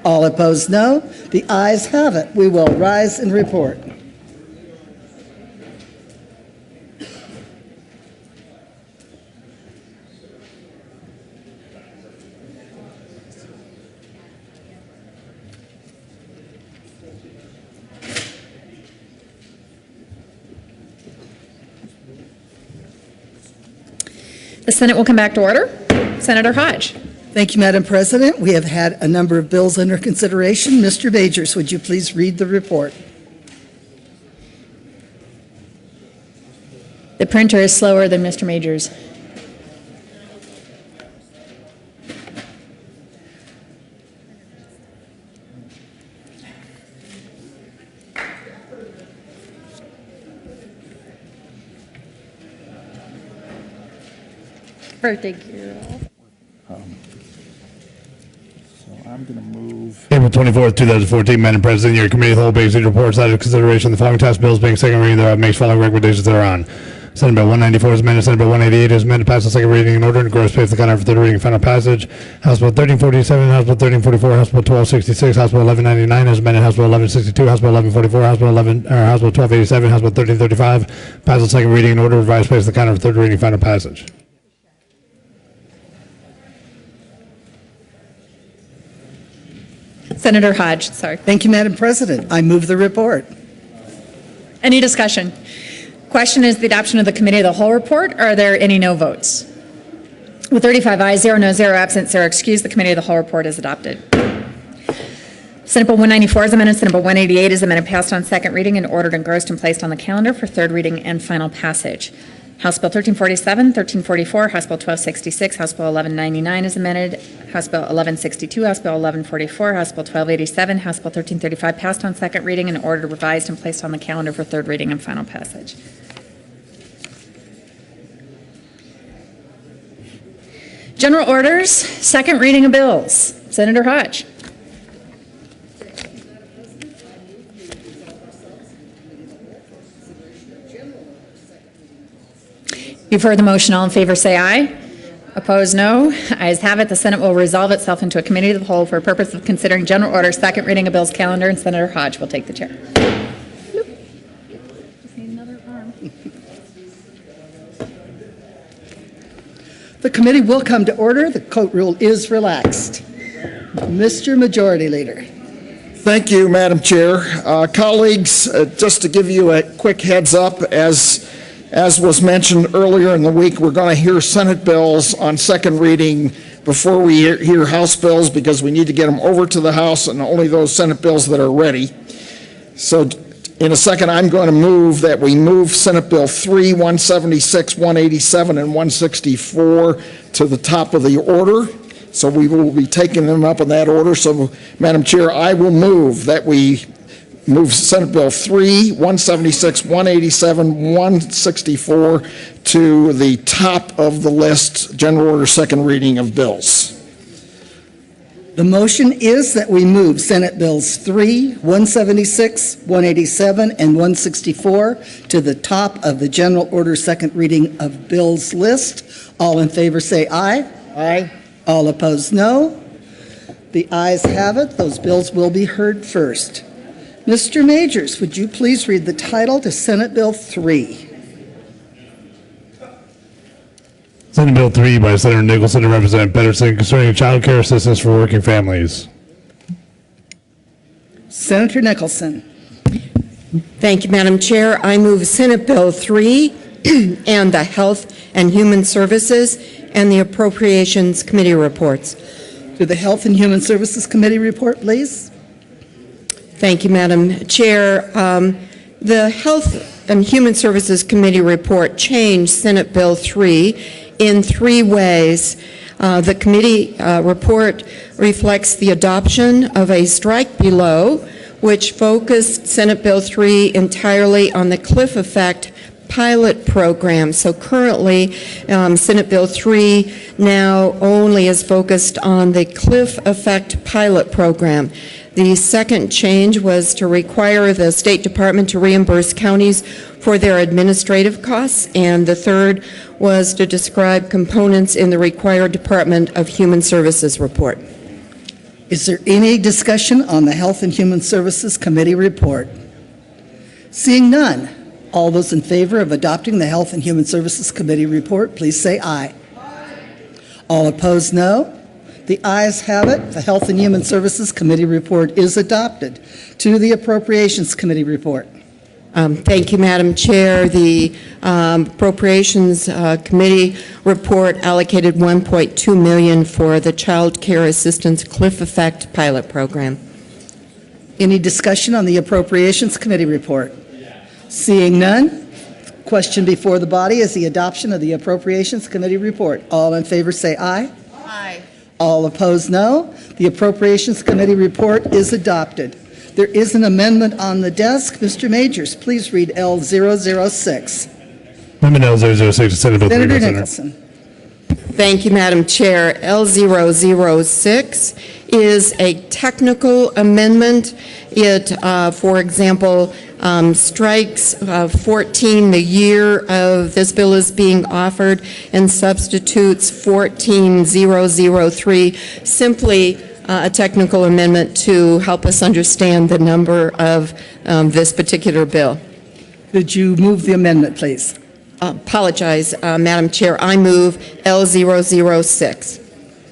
Speaker 9: All opposed, no. The ayes have it. We will rise and report.
Speaker 3: The Senate will come back to order. Senator Hodge.
Speaker 9: Thank you, Madam President. We have had a number of bills under consideration. Mr. Majors, would you please read the report?
Speaker 3: The printer is slower than Mr. Majors. Birthday girl.
Speaker 6: So I'm going to move.
Speaker 4: April 24th, 2014, Madam President, your committee of the whole basic reports out of consideration the following task bills being second reading thereof makes following recommendations thereon. Senate Bill 194 is amended. Senate Bill 188 is amended. Passed on second reading in order and gross place the counter for third reading and final passage. House Bill 1347, House Bill 1344, House Bill 1266, House Bill 1199 is amended. House Bill 1162, House Bill 1144, House Bill 1287, House Bill 1335. Passed on second reading in order. Revised place the counter for third reading and final passage.
Speaker 3: Senator Hodge, sorry.
Speaker 9: Thank you, Madam President. I move the report.
Speaker 3: Any discussion? Question is the adoption of the committee of the whole report. Are there any no votes? With 35 ayes, 0 no, 0 absent, 0 excused, the committee of the whole report is adopted. Senate Bill 194 is amended. Senate Bill 188 is amended, passed on second reading and ordered, engrossed, and placed on the calendar for third reading and final passage. House Bill 1347, 1344, House Bill 1266, House Bill 1199 is amended, House Bill 1162, House Bill 1144, House Bill 1287, House Bill 1335 passed on second reading and ordered, revised, and placed on the calendar for third reading and final passage. General orders, second reading of bills. Senator Hodge. You've heard the motion. All in favor say aye. Opposed, no. Ayes have it. The Senate will resolve itself into a committee of the whole for the purpose of considering general order, second reading of bills calendar, and Senator Hodge will take the chair.
Speaker 9: The committee will come to order. The court rule is relaxed. Mr. Majority Leader.
Speaker 6: Thank you, Madam Chair. Colleagues, just to give you a quick heads up, as was mentioned earlier in the week, we're going to hear Senate bills on second reading before we hear House bills because we need to get them over to the House and only those Senate bills that are ready. So in a second, I'm going to move that we move Senate Bill 3, 176, 187, and 164 to the top of the order. So we will be taking them up in that order. So, Madam Chair, I will move that we move Senate Bill 3, 176, 187, 164 to the top of the list, general order second reading of bills.
Speaker 9: The motion is that we move Senate Bills 3, 176, 187, and 164 to the top of the general order second reading of bills list. All in favor say aye.
Speaker 6: Aye.
Speaker 9: All opposed, no. The ayes have it. Those bills will be heard first. Mr. Majors, would you please read the title to Senate Bill 3?
Speaker 4: Senate Bill 3 by Senator Nicholson and Representative Pedersen concerning child care assistance for working families.
Speaker 9: Senator Nicholson.
Speaker 11: Thank you, Madam Chair. I move Senate Bill 3 and the Health and Human Services and the Appropriations Committee reports.
Speaker 9: To the Health and Human Services Committee report, please.
Speaker 11: Thank you, Madam Chair. The Health and Human Services Committee report changed Senate Bill 3 in 3 ways. The committee report reflects the adoption of a strike below, which focused Senate Bill 3 entirely on the cliff effect pilot program. So currently, Senate Bill 3 now only is focused on the cliff effect pilot program. The second change was to require the State Department to reimburse counties for their administrative costs, and the third was to describe components in the required Department of Human Services report.
Speaker 9: Is there any discussion on the Health and Human Services Committee report? Seeing none, all those in favor of adopting the Health and Human Services Committee report, please say aye. All opposed, no. The ayes have it. The Health and Human Services Committee report is adopted. To the Appropriations Committee report.
Speaker 11: Thank you, Madam Chair. The Appropriations Committee report allocated $1.2 million for the Child Care Assistance Cliff Effect pilot program.
Speaker 9: Any discussion on the Appropriations Committee report? Seeing none, question before the body is the adoption of the Appropriations Committee report. All in favor say aye.
Speaker 11: Aye.
Speaker 9: All opposed, no. The Appropriations Committee report is adopted. There is an amendment on the desk. Mr. Majors, please read L006.
Speaker 4: Amendment L006, Senate Bill 3.
Speaker 9: Senator Nicholson.
Speaker 11: Thank you, Madam Chair. L006 is a technical amendment. It, for example, strikes 14, the year of this bill is being offered, and substitutes 14003, simply a technical amendment to help us understand the number of this particular bill.
Speaker 9: Could you move the amendment, please?
Speaker 11: Apologize, Madam Chair. I move L006.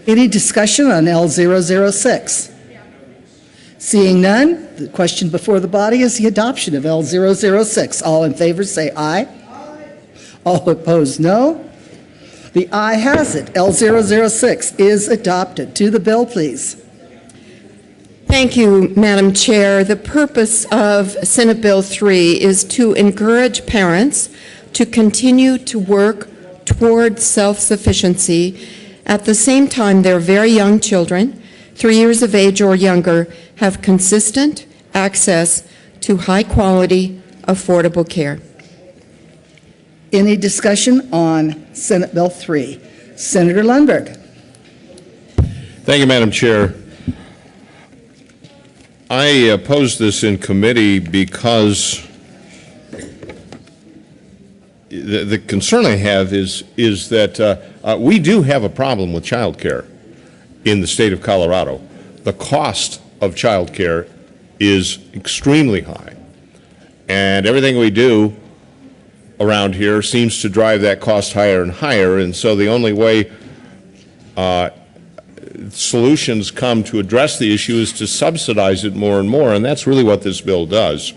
Speaker 9: Any discussion on L006? Seeing none, the question before the body is the adoption of L006. All in favor say aye. All opposed, no. The aye has it. L006 is adopted. To the bill, please.
Speaker 11: Thank you, Madam Chair. The purpose of Senate Bill 3 is to encourage parents to continue to work toward self-sufficiency at the same time their very young children, 3 years of age or younger, have consistent access to high-quality, affordable care.
Speaker 9: Any discussion on Senate Bill 3? Senator Lundberg.
Speaker 8: Thank you, Madam Chair. I opposed this in committee because the concern I have is that we do have a problem with child care in the state of Colorado. The cost of child care is extremely high, and everything we do around here seems to drive that cost higher and higher, and so the only way solutions come to address the issue is to subsidize it more and more, and that's really what this bill does.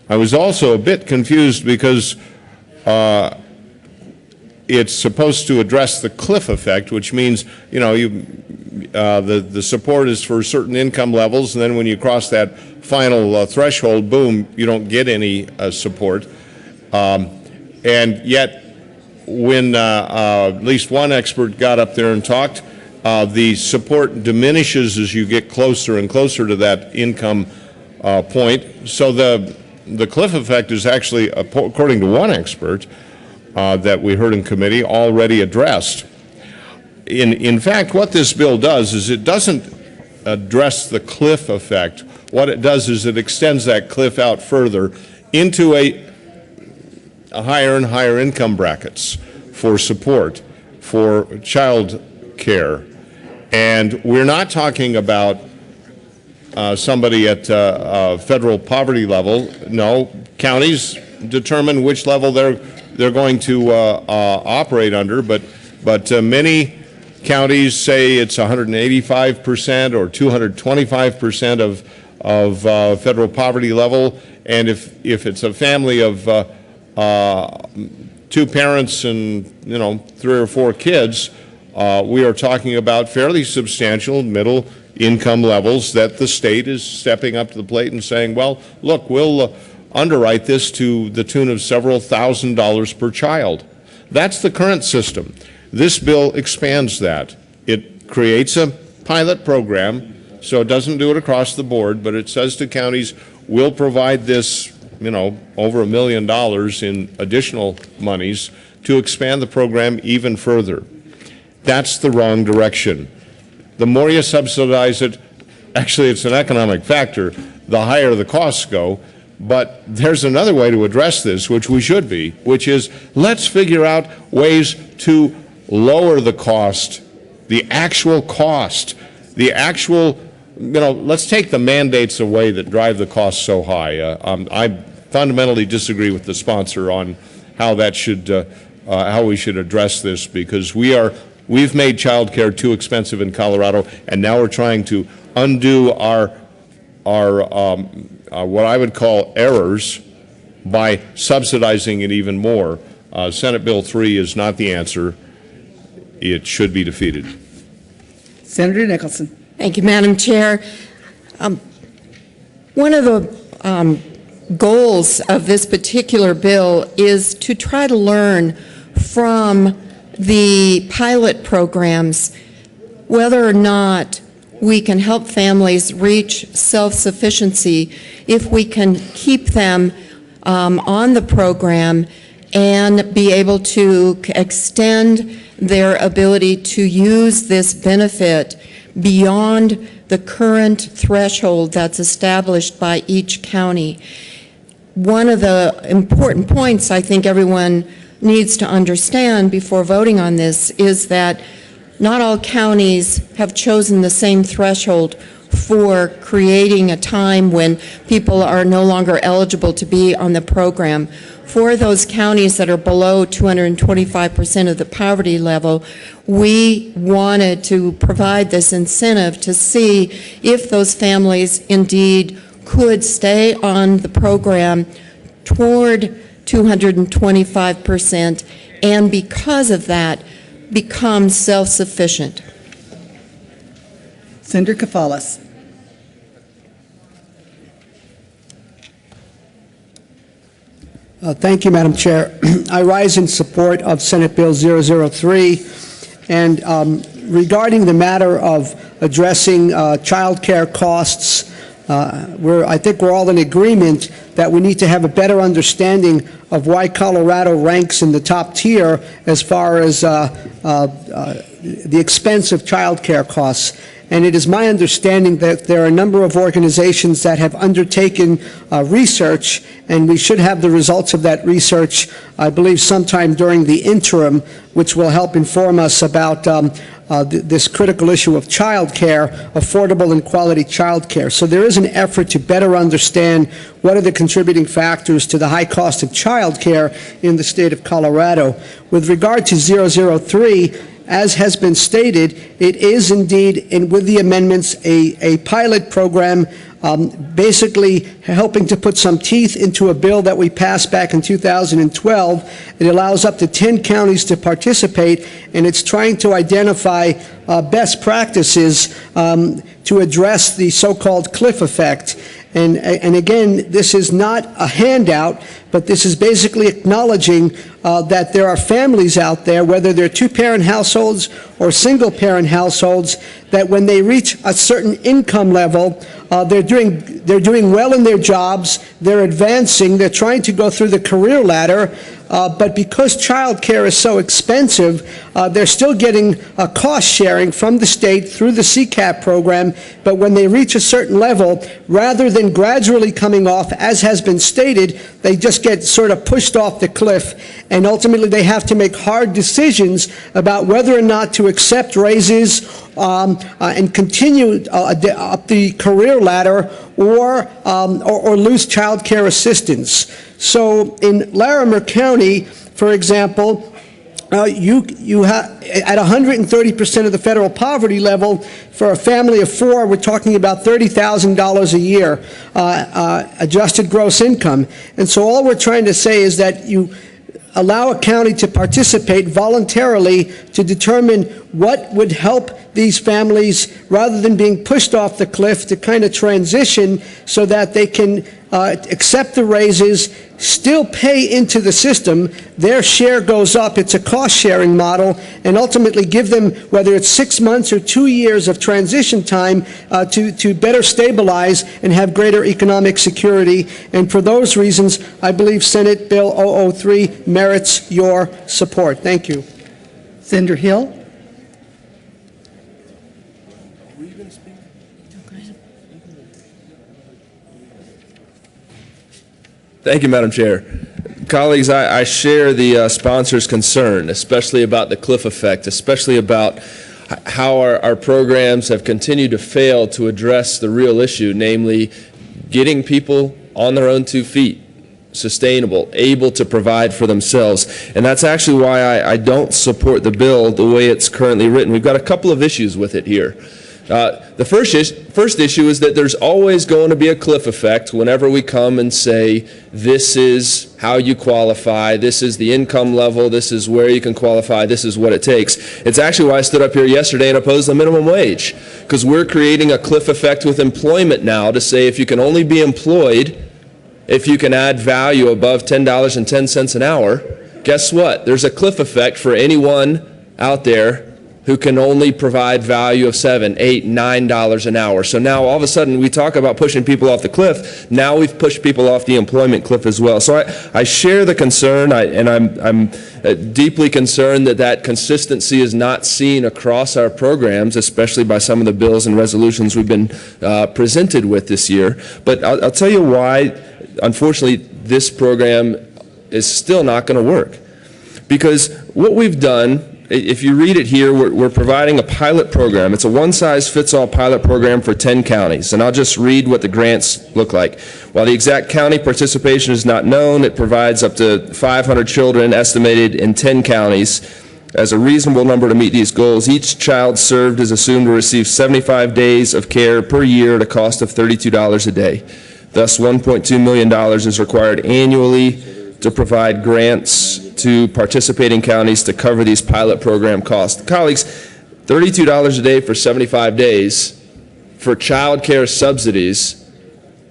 Speaker 8: I was also a bit confused because it's supposed to address the cliff effect, which means, you know, the support is for certain income levels, and then when you cross that final threshold, boom, you don't get any support. And yet, when at least one expert got up there and talked, the support diminishes as you get closer and closer to that income point. So the cliff effect is actually, according to one expert that we heard in committee, already addressed. In fact, what this bill does is it doesn't address the cliff effect. What it does is it extends that cliff out further into a higher and higher income brackets for support, for child care. And we're not talking about somebody at federal poverty level. No, counties determine which level they're going to operate under, but many counties say it's 185% or 225% of federal poverty level, and if it's a family of two parents and 3 or 4 kids, we are talking about fairly substantial middle income levels that the state is stepping up to the plate and saying, well, look, we'll underwrite this to the tune of several $1,000s per child. That's the current system. This bill expands that. It creates a pilot program, so it doesn't do it across the board, but it says to counties, we'll provide this, over $1 million in additional monies to expand the program even further. That's the wrong direction. The more you subsidize it, actually it's an economic factor, the higher the costs go, But there's another way to address this, which we should be, which is let's figure out ways to lower the cost, the actual cost, the actual, let's take the mandates away that drive the cost so high. I fundamentally disagree with the sponsor on how that should, how we should address this, because we've made child care too expensive in Colorado, and now we're trying to undo our what I would call errors by subsidizing it even more. Senate Bill 3 is not the answer. It should be defeated.
Speaker 9: Senator Nicholson.
Speaker 11: Thank you, Madam Chair. One of the goals of this particular bill is to try to learn from the pilot programs whether or not we can help families reach self-sufficiency if we can keep them on the program and be able to extend their ability to use this benefit beyond the current threshold that's established by each county. One of the important points I think everyone needs to understand before voting on this is that not all counties have chosen the same threshold for creating a time when people are no longer eligible to be on the program. For those counties that are below 225% of the poverty level, we wanted to provide this incentive to see if those families indeed could stay on the program toward 225% and because of that become self-sufficient.
Speaker 9: Senator Kafalas.
Speaker 10: Thank you, Madam Chair. I rise in support of Senate Bill 003. And regarding the matter of addressing child care costs, I think we're all in agreement that we need to have a better understanding of why Colorado ranks in the top tier as far as the expense of child care costs. And it is my understanding that there are a number of organizations that have undertaken research, and we should have the results of that research, I believe, sometime during the interim, which will help inform us about this critical issue of child care, affordable and quality child care. So there is an effort to better understand what are the contributing factors to the high cost of child care in the state of Colorado. With regard to 003, as has been stated, it is indeed, with the amendments, a pilot program basically helping to put some teeth into a bill that we passed back in 2012. It allows up to 10 counties to participate, and it's trying to identify best practices to address the so-called cliff effect. And again, this is not a handout, but this is basically acknowledging that there are families out there, whether they're two-parent households or single-parent households, that when they reach a certain income level, they're doing well in their jobs, they're advancing, they're trying to go through the career ladder, but because child care is so expensive, they're still getting cost sharing from the state through the CCAP program, but when they reach a certain level, rather than gradually coming off, as has been stated, they just get sort of pushed off the cliff, and ultimately they have to make hard decisions about whether or not to accept raises and continue up the career ladder or lose child care assistance. So in Larimer County, for example, you have at 130% of the federal poverty level for a family of four, we're talking about $30,000 a year adjusted gross income. And so all we're trying to say is that you allow a county to participate voluntarily to determine what would help these families, rather than being pushed off the cliff, to kind of transition so that they can accept the raises, still pay into the system, their share goes up, it's a cost-sharing model, and ultimately give them, whether it's 6 months or 2 years of transition time, to better stabilize and have greater economic security. And for those reasons, I believe Senate Bill 003 merits your support. Thank you.
Speaker 9: Senator Hill.
Speaker 12: Thank you, Madam Chair. Colleagues, I share the sponsor's concern, especially about the cliff effect, especially about how our programs have continued to fail to address the real issue, namely getting people on their own 2 feet, sustainable, able to provide for themselves. And that's actually why I don't support the bill the way it's currently written. We've got a couple of issues with it here. The first issue is that there's always going to be a cliff effect whenever we come and say, this is how you qualify, this is the income level, this is where you can qualify, this is what it takes. It's actually why I stood up here yesterday and opposed the minimum wage, because we're creating a cliff effect with employment now to say if you can only be employed if you can add value above $10.10 an hour, guess what? There's a cliff effect for anyone out there who can only provide value of $7, $8, $9 an hour. So now all of a sudden we talk about pushing people off the cliff. Now we've pushed people off the employment cliff as well. So I share the concern, and I'm deeply concerned that consistency is not seen across our programs, especially by some of the bills and resolutions we've been presented with this year. But I'll tell you why, unfortunately, this program is still not going to work. Because what we've done, if you read it here, we're providing a pilot program. It's a one-size-fits-all pilot program for 10 counties. And I'll just read what the grants look like. While the exact county participation is not known, it provides up to 500 children estimated in 10 counties as a reasonable number to meet these goals. Each child served is assumed to receive 75 days of care per year at a cost of $32 a day. Thus, $1.2 million is required annually to provide grants to participating counties to cover these pilot program costs. Colleagues, $32 a day for 75 days for child care subsidies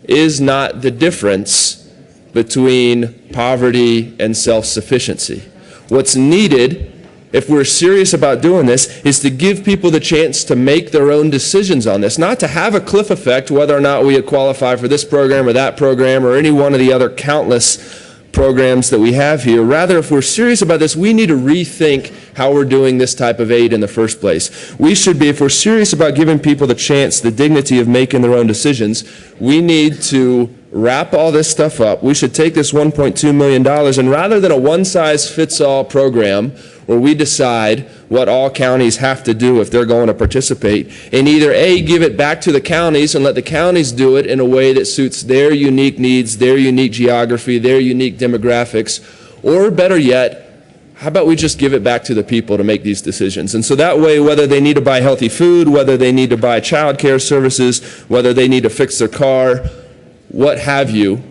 Speaker 12: is not the difference between poverty and self-sufficiency. What's needed, if we're serious about doing this, is to give people the chance to make their own decisions on this, not to have a cliff effect whether or not we qualify for this program or that program or any one of the other countless programs that we have here. Rather, if we're serious about this, we need to rethink how we're doing this type of aid in the first place. We should be, if we're serious about giving people the chance, the dignity of making their own decisions, we need to wrap all this stuff up. We should take this $1.2 million and rather than a one-size-fits-all program where we decide what all counties have to do if they're going to participate, and either A, give it back to the counties and let the counties do it in a way that suits their unique needs, their unique geography, their unique demographics, or better yet, how about we just give it back to the people to make these decisions? And so that way, whether they need to buy healthy food, whether they need to buy child care services, whether they need to fix their car, what have you,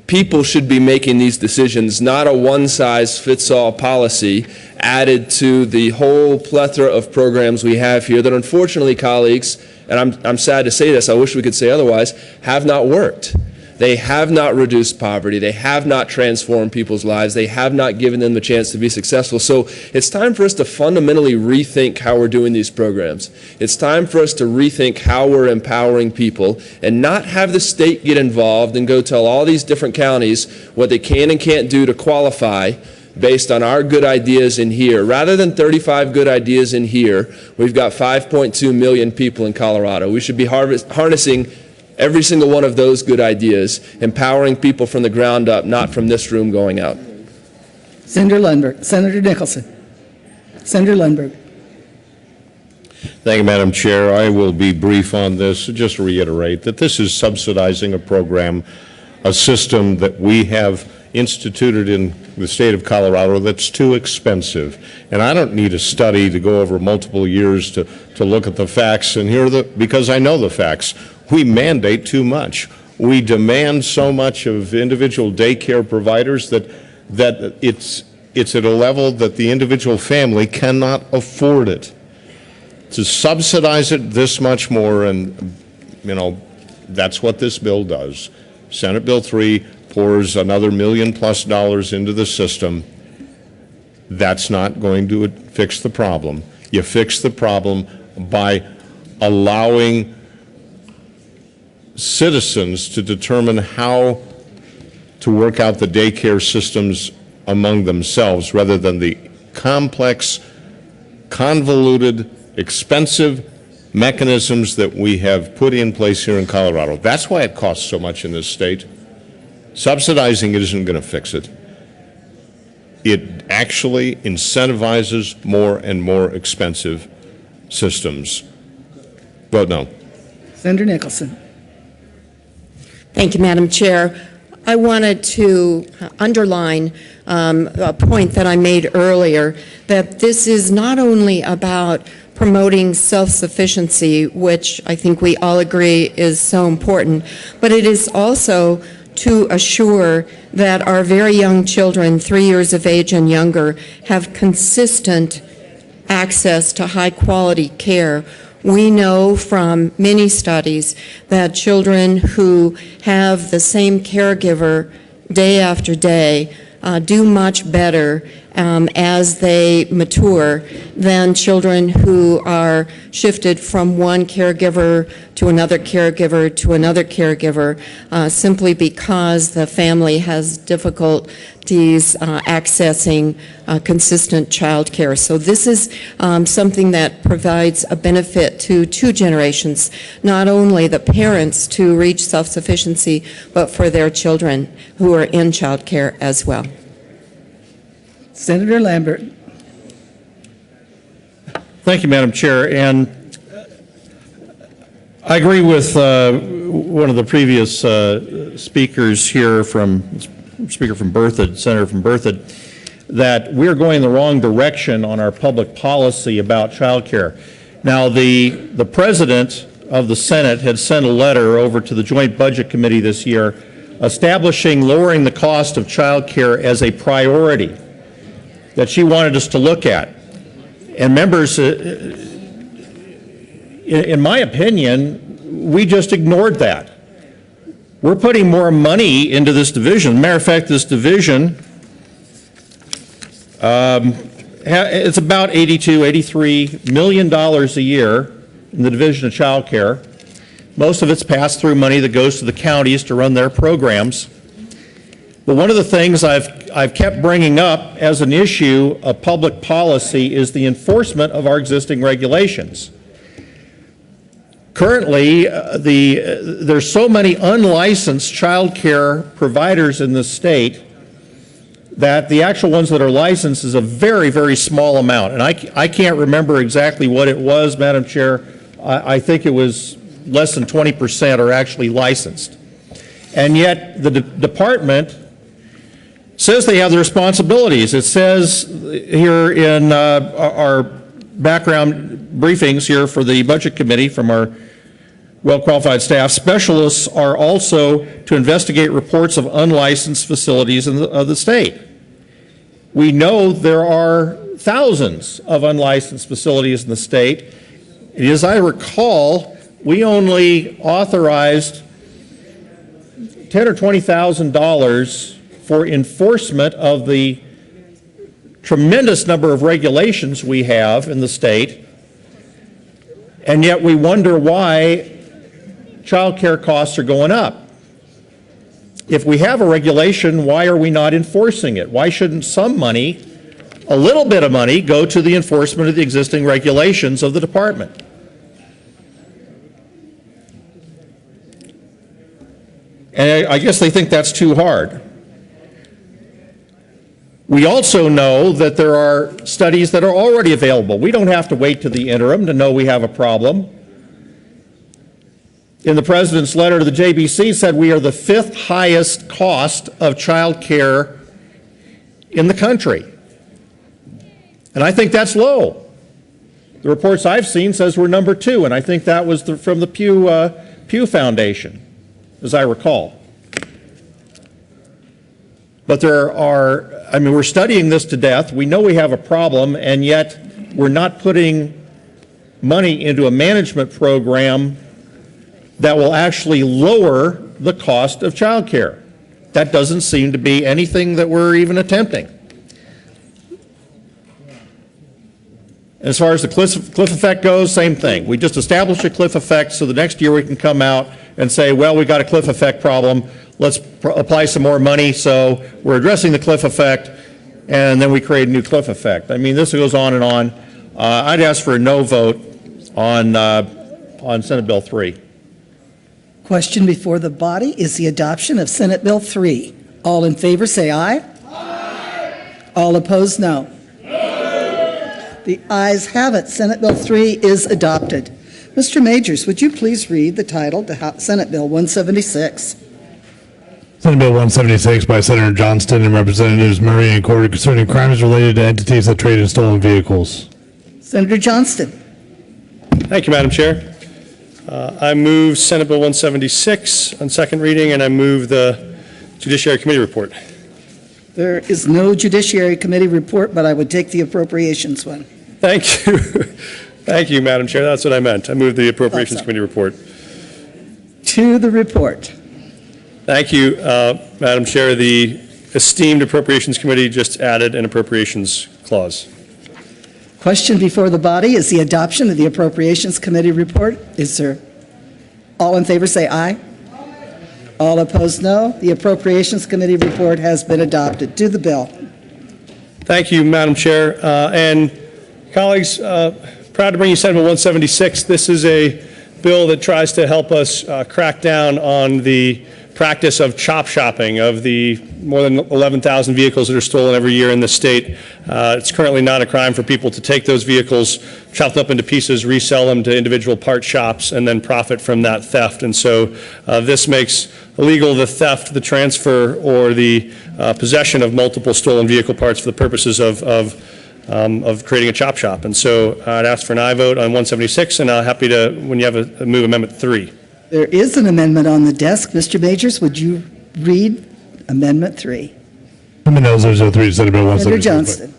Speaker 12: people should be making these decisions, not a one-size-fits-all policy added to the whole plethora of programs we have here that unfortunately, colleagues, and I'm sad to say this, I wish we could say otherwise, have not worked. They have not reduced poverty. They have not transformed people's lives. They have not given them the chance to be successful. So it's time for us to fundamentally rethink how we're doing these programs. It's time for us to rethink how we're empowering people and not have the state get involved and go tell all these different counties what they can and can't do to qualify based on our good ideas in here. Rather than 35 good ideas in here, we've got 5.2 million people in Colorado. We should be harnessing every single one of those good ideas, empowering people from the ground up, not from this room going out.
Speaker 9: Senator Lundberg. Senator Nicholson. Senator Lundberg.
Speaker 8: Thank you, Madam Chair. I will be brief on this. Just reiterate that this is subsidizing a program, a system that we have instituted in the state of Colorado that's too expensive. And I don't need a study to go over multiple years to look at the facts and hear because I know the facts. We mandate too much. We demand so much of individual daycare providers that it's at a level that the individual family cannot afford it. To subsidize it this much more, and that's what this bill does. Senate Bill 3 pours another $1 million+ into the system. That's not going to fix the problem. You fix the problem by allowing citizens to determine how to work out the daycare systems among themselves rather than the complex, convoluted, expensive mechanisms that we have put in place here in Colorado. That's why it costs so much in this state. Subsidizing it isn't going to fix it. It actually incentivizes more and more expensive systems. Vote no.
Speaker 9: Senator Nicholson.
Speaker 11: Thank you, Madam Chair. I wanted to underline a point that I made earlier, that this is not only about promoting self-sufficiency, which I think we all agree is so important, but it is also to assure that our very young children, 3 years of age and younger, have consistent access to high-quality care. We know from many studies that children who have the same caregiver day after day do much better as they mature than children who are shifted from one caregiver to another caregiver to another caregiver simply because the family has difficulties accessing consistent child care. So this is something that provides a benefit to two generations, not only the parents to reach self-sufficiency, but for their children who are in child care as well.
Speaker 9: Senator Lambert.
Speaker 13: Thank you, Madam Chair. And I agree with one of the previous speakers here, Speaker from Berthoud, Senator from Berthoud, that we're going in the wrong direction on our public policy about child care. Now, the President of the Senate had sent a letter over to the Joint Budget Committee this year establishing lowering the cost of child care as a priority that she wanted us to look at. And members, in my opinion, we just ignored that. We're putting more money into this division. Matter of fact, this division, it's about $83 million a year in the Division of Child Care. Most of it's pass-through money that goes to the counties to run their programs. But one of the things I've kept bringing up as an issue of public policy is the enforcement of our existing regulations. Currently, there's so many unlicensed child care providers in the state that the actual ones that are licensed is a very, very small amount. And I can't remember exactly what it was, Madam Chair. I think it was less than 20% are actually licensed. And yet the department says they have the responsibilities. It says here in our background briefings here for the Budget Committee from our well-qualified staff, specialists are also to investigate reports of unlicensed facilities of the state. We know there are thousands of unlicensed facilities in the state. And as I recall, we only authorized $10,000 or $20,000 for enforcement of the tremendous number of regulations we have in the state, and yet we wonder why child care costs are going up. If we have a regulation, why are we not enforcing it? Why shouldn't some money, a little bit of money, go to the enforcement of the existing regulations of the department? And I guess they think that's too hard. We also know that there are studies that are already available. We don't have to wait to the interim to know we have a problem. In the President's letter to the JBC said we are the 5th highest cost of child care in the country. And I think that's low. The reports I've seen says we're number 2, and I think that was from the Pew Foundation, as I recall. But we're studying this to death. We know we have a problem, and yet we're not putting money into a management program that will actually lower the cost of child care. That doesn't seem to be anything that we're even attempting. As far as the cliff effect goes, same thing. We just established a cliff effect so the next year we can come out and say, well, we got a cliff effect problem. Let's apply some more money, so we're addressing the cliff effect, and then we create a new cliff effect. I mean, this goes on and on. I'd ask for a no vote on Senate Bill 3.
Speaker 9: Question before the body is the adoption of Senate Bill 3. All in favor, say aye. Aye. All opposed, no. The ayes have it. Senate Bill 3 is adopted. Mr. Majors, would you please read the title to Senate Bill 176?
Speaker 4: Senate Bill 176 by Senator Johnston and Representatives Murray and Corder concerning crimes related to entities that trade in stolen vehicles.
Speaker 9: Senator Johnston.
Speaker 2: Thank you, Madam Chair. I move Senate Bill 176 on second reading, and I move the Judiciary Committee report.
Speaker 9: There is no Judiciary Committee report, but I would take the appropriations one.
Speaker 2: Thank you. Thank you, Madam Chair. That's what I meant. I move the Appropriations Committee report.
Speaker 9: To the report.
Speaker 2: Thank you, Madam Chair. The esteemed Appropriations Committee just added an appropriations clause.
Speaker 9: Question before the body is the adoption of the Appropriations Committee report. Is there, all in favor say aye. All opposed, no. The Appropriations Committee report has been adopted. To the bill.
Speaker 2: Thank you, Madam Chair. And colleagues, proud to bring you Senate Bill 176. This is a bill that tries to help us crack down on the practice of chop shopping of the more than 11,000 vehicles that are stolen every year in the state. It's currently not a crime for people to take those vehicles, chop them up into pieces, resell them to individual part shops, and then profit from that theft. And so this makes illegal the theft, the transfer, or the possession of multiple stolen vehicle parts for the purposes of creating a chop shop. And so I'd ask for an aye vote on 176, and I'm happy to, when you have a move Amendment 3.
Speaker 9: There is an amendment on the desk. Mr. Majors, would you read Amendment 3?
Speaker 4: Amendment 003, Senate Bill 176.
Speaker 9: Senator Johnston.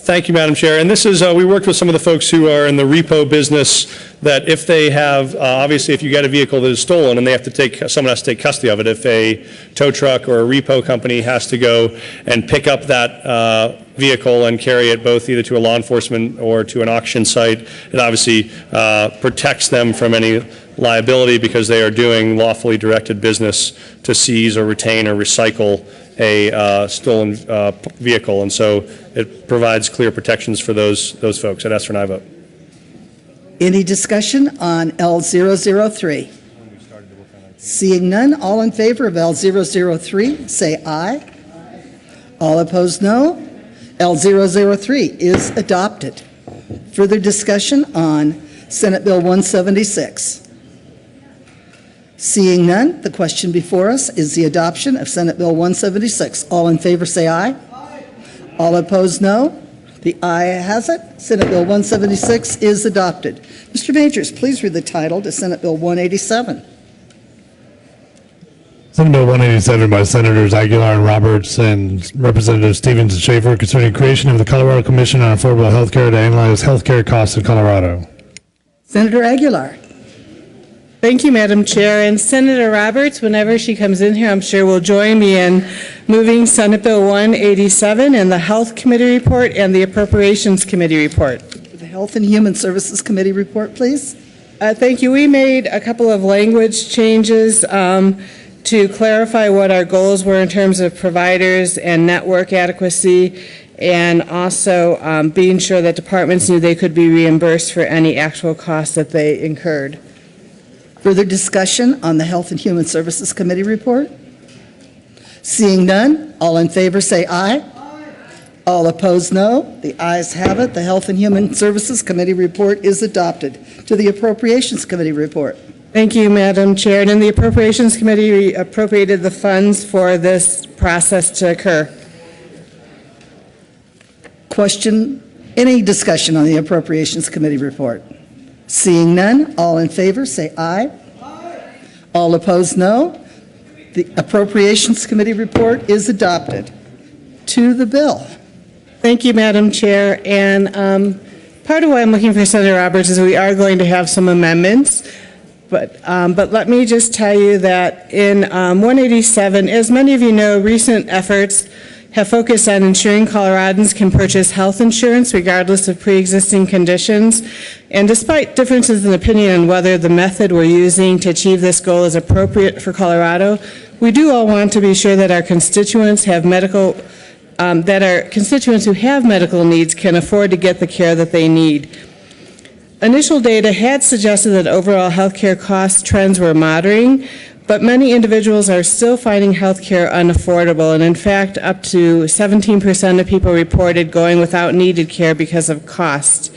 Speaker 2: Thank you, Madam Chair. And this is, we worked with some of the folks who are in the repo business that if they have, obviously if you get a vehicle that is stolen and they have to take, someone has to take custody of it, if a tow truck or a repo company has to go and pick up that vehicle and carry it both either to a law enforcement or to an auction site, it obviously protects them from any liability because they are doing lawfully directed business to seize or retain or recycle a stolen vehicle, and so it provides clear protections for those folks. I'd ask for an aye vote.
Speaker 9: Any discussion on L003? Seeing none, all in favor of L003, say aye. All opposed, no. L003 is adopted. Further discussion on Senate Bill 176. Seeing none, the question before us is the adoption of Senate Bill 176. All in favor say aye. Aye. All opposed, no. The aye has it. Senate Bill 176 is adopted. Mr. Majors, please read the title to Senate Bill 187.
Speaker 4: Senate Bill 187 by Senators Aguilar and Roberts and Representatives Stevens and Schaefer concerning creation of the Colorado Commission on Affordable Health Care to analyze health care costs in Colorado.
Speaker 9: Senator Aguilar.
Speaker 14: Thank you, Madam Chair. And Senator Roberts, whenever she comes in here, I'm sure will join me in moving Senate Bill 187 and the Health Committee report and the Appropriations Committee report.
Speaker 9: The Health and Human Services Committee report, please.
Speaker 14: Thank you. We made a couple of language changes to clarify what our goals were in terms of providers and network adequacy, and also being sure that departments knew they could be reimbursed for any actual costs that they incurred.
Speaker 9: Further discussion on the Health and Human Services Committee report? Seeing none, all in favor say aye. Aye. All opposed, no. The ayes have it. The Health and Human Services Committee report is adopted. To the Appropriations Committee report.
Speaker 14: Thank you, Madam Chair. And in the Appropriations Committee, we appropriated the funds for this process to occur.
Speaker 9: Question, any discussion on the Appropriations Committee report? Seeing none, all in favor say aye. Aye. All opposed, no. The Appropriations Committee report is adopted. To the bill.
Speaker 14: Thank you, Madam Chair. And part of why I'm looking for Senator Roberts is we are going to have some amendments. But let me just tell you that in 187, as many of you know, recent efforts have focused on ensuring Coloradans can purchase health insurance regardless of pre-existing conditions. And despite differences in opinion on whether the method we're using to achieve this goal is appropriate for Colorado, we do all want to be sure that our constituents have medical, that our constituents who have medical needs can afford to get the care that they need. Initial data had suggested that overall healthcare cost trends were moderating, but many individuals are still finding healthcare unaffordable, and in fact, up to 17% of people reported going without needed care because of cost.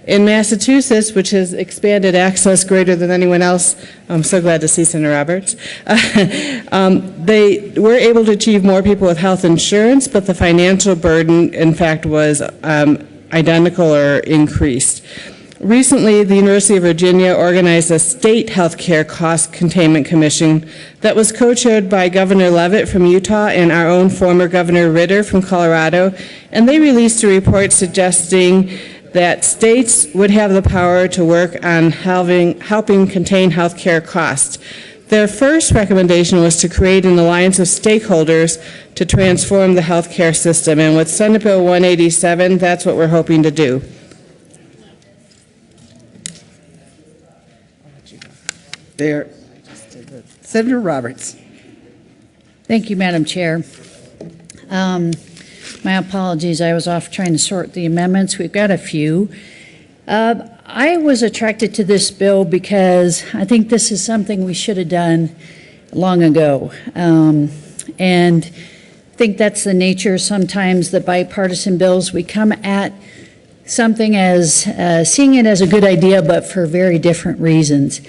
Speaker 14: In Massachusetts, which has expanded access greater than anyone else, I'm so glad to see Senator Roberts, they were able to achieve more people with health insurance, but the financial burden, in fact, was identical or increased. Recently, the University of Virginia organized a state healthcare cost containment commission that was co-chaired by Governor Leavitt from Utah and our own former Governor Ritter from Colorado, and they released a report suggesting that states would have the power to work on helping contain healthcare costs. Their first recommendation was to create an alliance of stakeholders to transform the healthcare system, and with Senate Bill 187, that's what we're hoping to do.
Speaker 9: There. Senator Roberts.
Speaker 15: Thank you, Madam Chair. My apologies, I was off trying to sort the amendments. We've got a few. I was attracted to this bill because I think this is something we should have done long ago. And I think that's the nature sometimes the bipartisan bills. We come at something as seeing it as a good idea, but for very different reasons.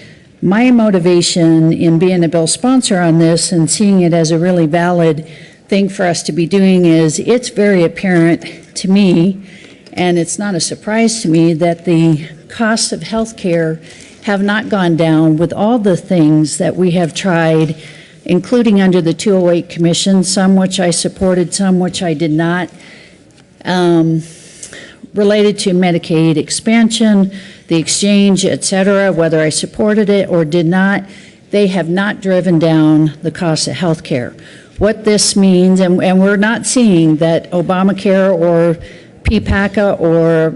Speaker 15: My motivation in being a bill sponsor on this and seeing it as a really valid thing for us to be doing is it's very apparent to me, and it's not a surprise to me, that the costs of health care have not gone down with all the things that we have tried, including under the 208 Commission, some which I supported, some which I did not, related to Medicaid expansion, the exchange, et cetera, whether I supported it or did not. They have not driven down the cost of health care. What this means, and we're not seeing that Obamacare or PPACA or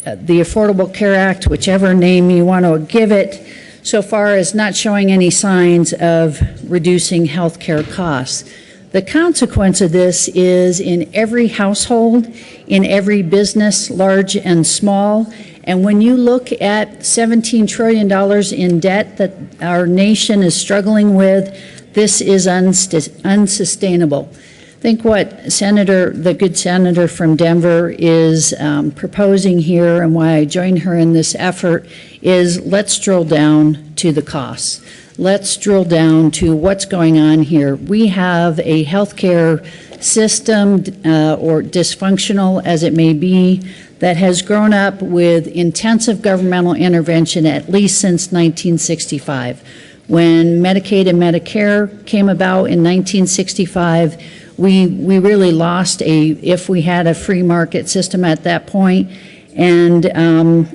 Speaker 15: the Affordable Care Act, whichever name you want to give it, so far is not showing any signs of reducing health care costs. The consequence of this is in every household, in every business, large and small. And when you look at $17 trillion in debt that our nation is struggling with, this is unsustainable. I think what the good senator from Denver is proposing here, and why I joined her in this effort, is let's drill down to the costs. Let's drill down to what's going on here. We have a healthcare system, or dysfunctional as it may be, that has grown up with intensive governmental intervention at least since 1965. When Medicaid and Medicare came about in 1965, we really lost if we had a free market system at that point. And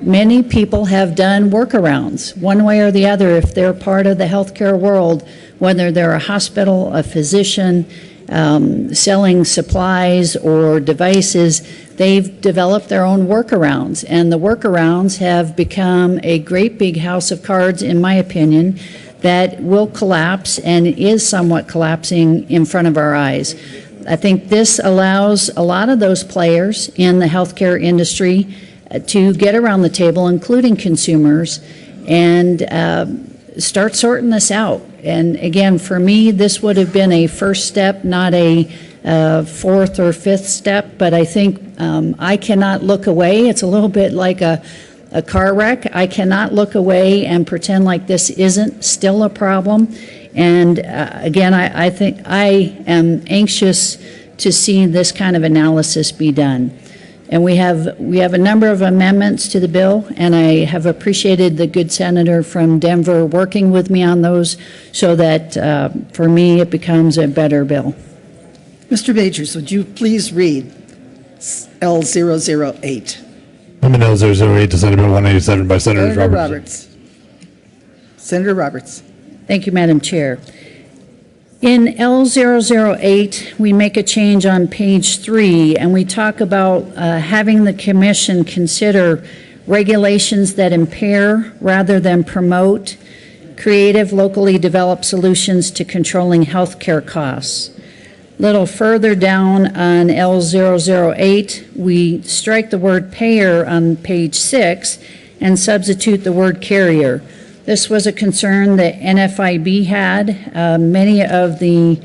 Speaker 15: many people have done workarounds, one way or the other, if they're part of the healthcare world, whether they're a hospital, a physician, selling supplies or devices, they've developed their own workarounds. And the workarounds have become a great big house of cards, in my opinion, that will collapse and is somewhat collapsing in front of our eyes. I think this allows a lot of those players in the healthcare industry to get around the table, including consumers, and start sorting this out. And again, for me, this would have been a first step, not a fourth or fifth step, but I think I cannot look away. It's a little bit like a car wreck. I cannot look away and pretend like this isn't still a problem. And again, I think I am anxious to see this kind of analysis be done. And we have a number of amendments to the bill, and I have appreciated the good senator from Denver working with me on those so that for me it becomes a better bill.
Speaker 9: Mr. Majors, would you please read L008?
Speaker 4: Amendment L008 to Senate Bill 187 by Senator Roberts.
Speaker 9: Senator Roberts.
Speaker 15: Thank you, Madam Chair. In L008, we make a change on page 3, and we talk about having the commission consider regulations that impair rather than promote creative, locally developed solutions to controlling health care costs. A little further down on L008, we strike the word payer on page 6 and substitute the word carrier. This was a concern that NFIB had. Many of the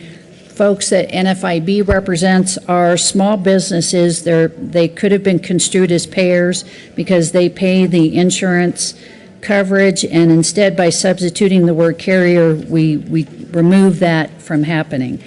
Speaker 15: folks that NFIB represents are small businesses. They could have been construed as payers because they pay the insurance coverage, and instead by substituting the word carrier, we remove that from happening.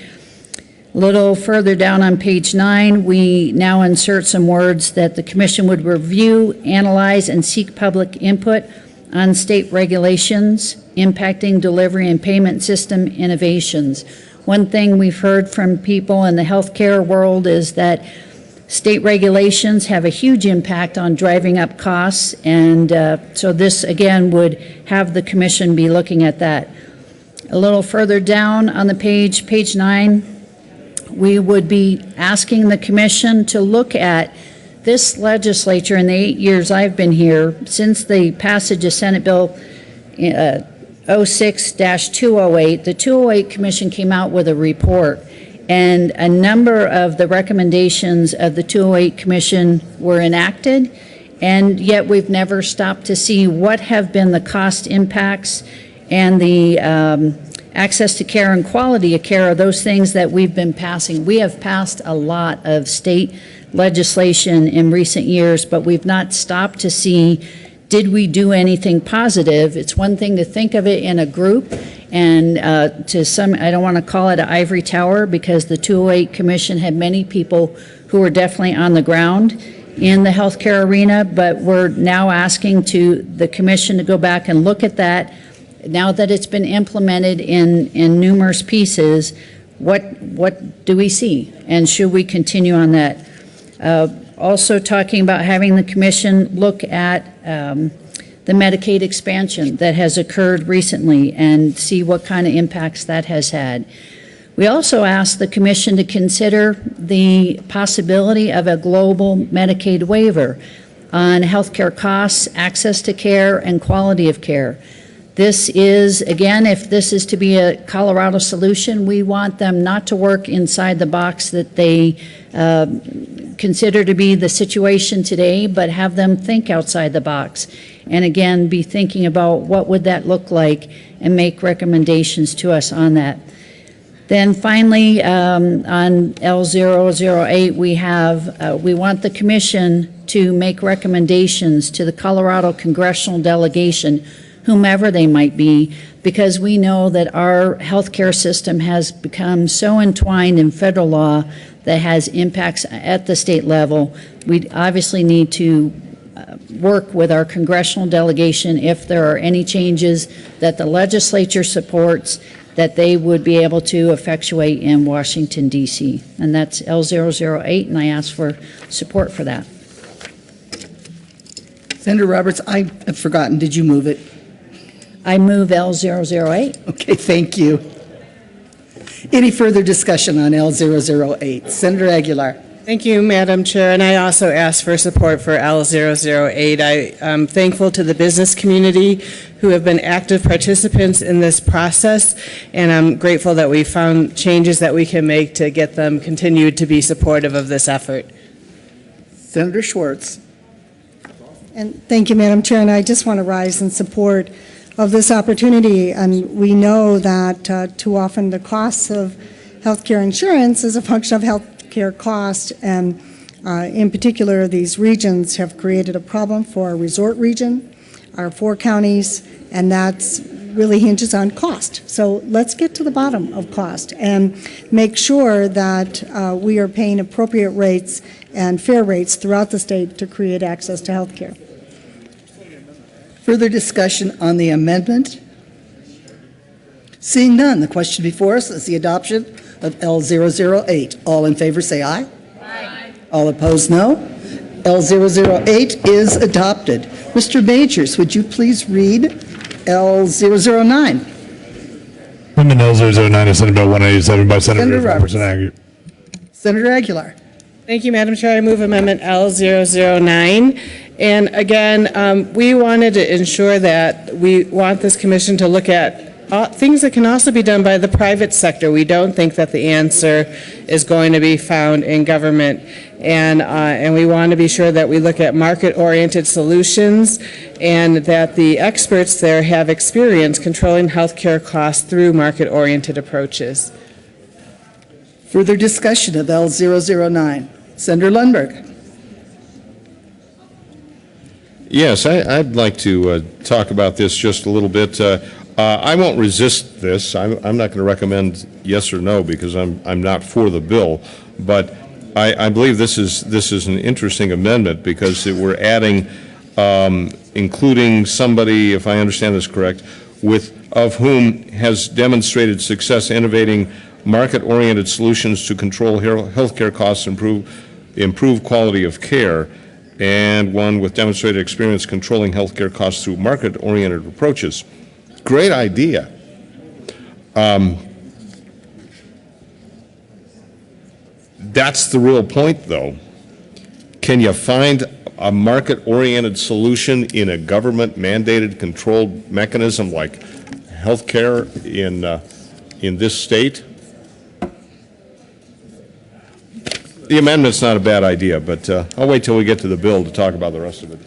Speaker 15: A little further down on page 9, we now insert some words that the Commission would review, analyze, and seek public input on state regulations impacting delivery and payment system innovations. One thing we've heard from people in the healthcare world is that state regulations have a huge impact on driving up costs, and so this again would have the Commission be looking at that. A little further down on the page, page 9, we would be asking the Commission to look at this legislature in the 8 years I've been here, since the passage of Senate Bill 06-208, the 208 Commission came out with a report, and a number of the recommendations of the 208 Commission were enacted, and yet we've never stopped to see what have been the cost impacts and the access to care and quality of care are those things that we've been passing. We have passed a lot of state legislation in recent years, but we've not stopped to see, did we do anything positive? It's one thing to think of it in a group, and to some, I don't want to call it an ivory tower, because the 208 Commission had many people who were definitely on the ground in the healthcare arena, but we're now asking the Commission to go back and look at that. Now that it's been implemented in numerous pieces, what do we see? And should we continue on that? Also talking about having the Commission look at the Medicaid expansion that has occurred recently and see what kind of impacts that has had. We also asked the Commission to consider the possibility of a global Medicaid waiver on healthcare costs, access to care, and quality of care. This is, again, if this is to be a Colorado solution, we want them not to work inside the box that they consider to be the situation today, but have them think outside the box. And again, be thinking about what would that look like and make recommendations to us on that. Then finally, on L008, we want the Commission to make recommendations to the Colorado congressional delegation, whomever they might be, because we know that our healthcare system has become so entwined in federal law that has impacts at the state level. We obviously need to work with our congressional delegation if there are any changes that the legislature supports, that they would be able to effectuate in Washington, D.C. And that's L008, and I ask for support for that.
Speaker 9: Senator Roberts, I have forgotten, did you move it?
Speaker 15: I move L008.
Speaker 9: Okay, thank you. Any further discussion on L008? Senator Aguilar.
Speaker 14: Thank you, Madam Chair, and I also ask for support for L008. I am thankful to the business community who have been active participants in this process, and I'm grateful that we found changes that we can make to get them continued to be supportive of this effort.
Speaker 9: Senator Schwartz.
Speaker 16: And thank you, Madam Chair, and I just want to rise in support of this opportunity. And we know that too often the costs of healthcare insurance is a function of healthcare cost, and in particular, these regions have created a problem for our resort region, our 4 counties, and that's really hinges on cost. So let's get to the bottom of cost and make sure that we are paying appropriate rates and fair rates throughout the state to create access to health care.
Speaker 9: Further discussion on the amendment? Seeing none, the question before us is the adoption of L008. All in favor say aye. Aye. All opposed, no. L008 is adopted. Mr. Majors, would you please read L009?
Speaker 4: Amendment L009 is Senate Bill 187 by Senator Roberts and Aguilar.
Speaker 9: Senator Aguilar.
Speaker 14: Thank you, Madam Chair. I move Amendment L009. And again, we wanted to ensure that we want this commission to look at things that can also be done by the private sector. We don't think that the answer is going to be found in government. And we want to be sure that we look at market-oriented solutions and that the experts there have experience controlling healthcare costs through market-oriented approaches.
Speaker 9: Further discussion of L009. Senator Lundberg.
Speaker 8: Yes, I'd like to talk about this just a little bit. I won't resist this. I'm not going to recommend yes or no because I'm not for the bill, but I believe this is an interesting amendment because we're adding, including somebody, if I understand this correct, of whom has demonstrated success innovating market-oriented solutions to control healthcare costs, improve quality of care, and one with demonstrated experience controlling healthcare costs through market-oriented approaches. Great idea. That's the real point, though. Can you find a market-oriented solution in a government-mandated controlled mechanism like healthcare in this state? The amendment's not a bad idea, but I'll wait till we get to the bill to talk about the rest of it.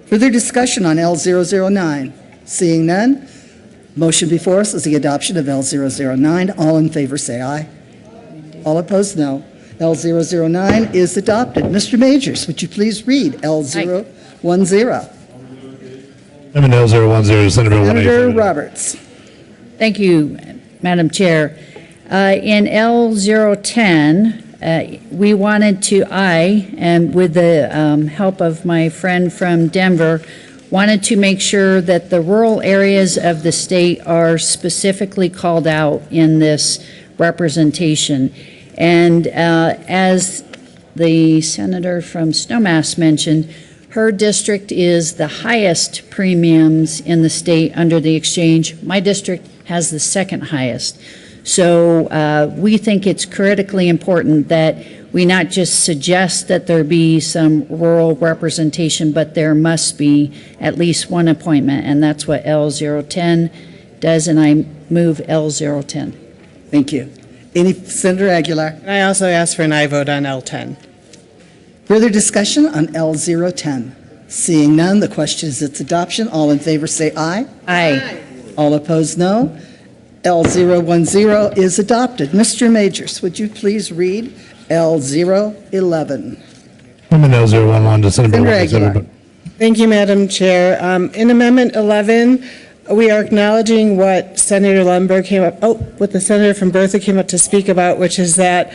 Speaker 9: Further discussion on L009. Seeing none, motion before us is the adoption of L009. All in favor say aye. All opposed, no. L009 is adopted. Mr. Majors, would you please read L010?
Speaker 4: Amendment L010, Senator
Speaker 9: Roberts.
Speaker 15: Thank you, Madam Chair. In L010, we wanted to, and with the help of my friend from Denver, wanted to make sure that the rural areas of the state are specifically called out in this representation. And as the senator from Snowmass mentioned, her district is the highest premiums in the state under the exchange. My district has the second highest. So we think it's critically important that we not just suggest that there be some rural representation, but there must be at least one appointment, and that's what L010 does, and I move L010.
Speaker 9: Thank you. Senator Aguilar.
Speaker 14: And I also ask for an aye vote on L10.
Speaker 9: Further discussion on L010. Seeing none, the question is its adoption. All in favor say aye.
Speaker 15: Aye.
Speaker 9: All opposed, no. L010 is adopted. Mr. Majors, would you please read L011?
Speaker 4: Amendment L011 to
Speaker 9: Senator Aguilar.
Speaker 14: Thank you, Madam Chair. In Amendment 11, we are acknowledging what Senator Lundberg what the senator from Bertha came up to speak about, which is that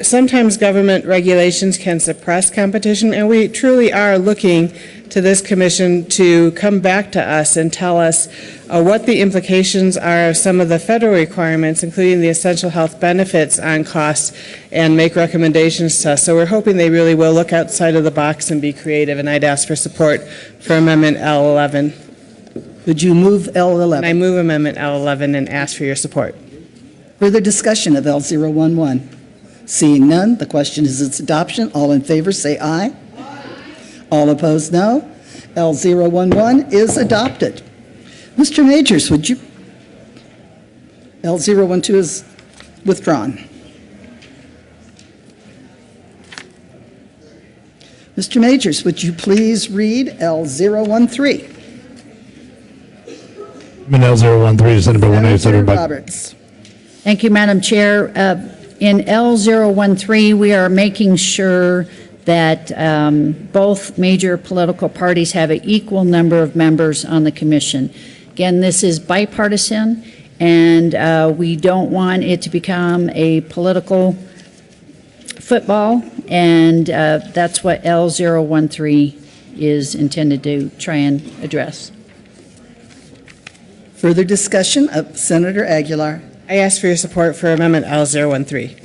Speaker 14: sometimes government regulations can suppress competition, and we truly are looking to this commission to come back to us and tell us what the implications are of some of the federal requirements, including the essential health benefits on costs, and make recommendations to us. So we're hoping they really will look outside of the box and be creative, and I'd ask for support for Amendment L11.
Speaker 9: Would you move L11?
Speaker 14: And I move Amendment L11 and ask for your support.
Speaker 9: Further discussion of L011. Seeing none, the question is its adoption. All in favor say aye. All opposed, no. L011 is adopted. Mr. Majors, would you? L012 is withdrawn. Mr. Majors, would you please read L013?
Speaker 4: Amendment L013 to
Speaker 9: Senator Roberts.
Speaker 15: Thank you, Madam Chair. In L013, we are making sure that both major political parties have an equal number of members on the commission. Again, this is bipartisan, and we don't want it to become a political football, and that's what L013 is intended to try and address.
Speaker 9: Further discussion of Senator Aguilar.
Speaker 14: I ask for your support for Amendment L013.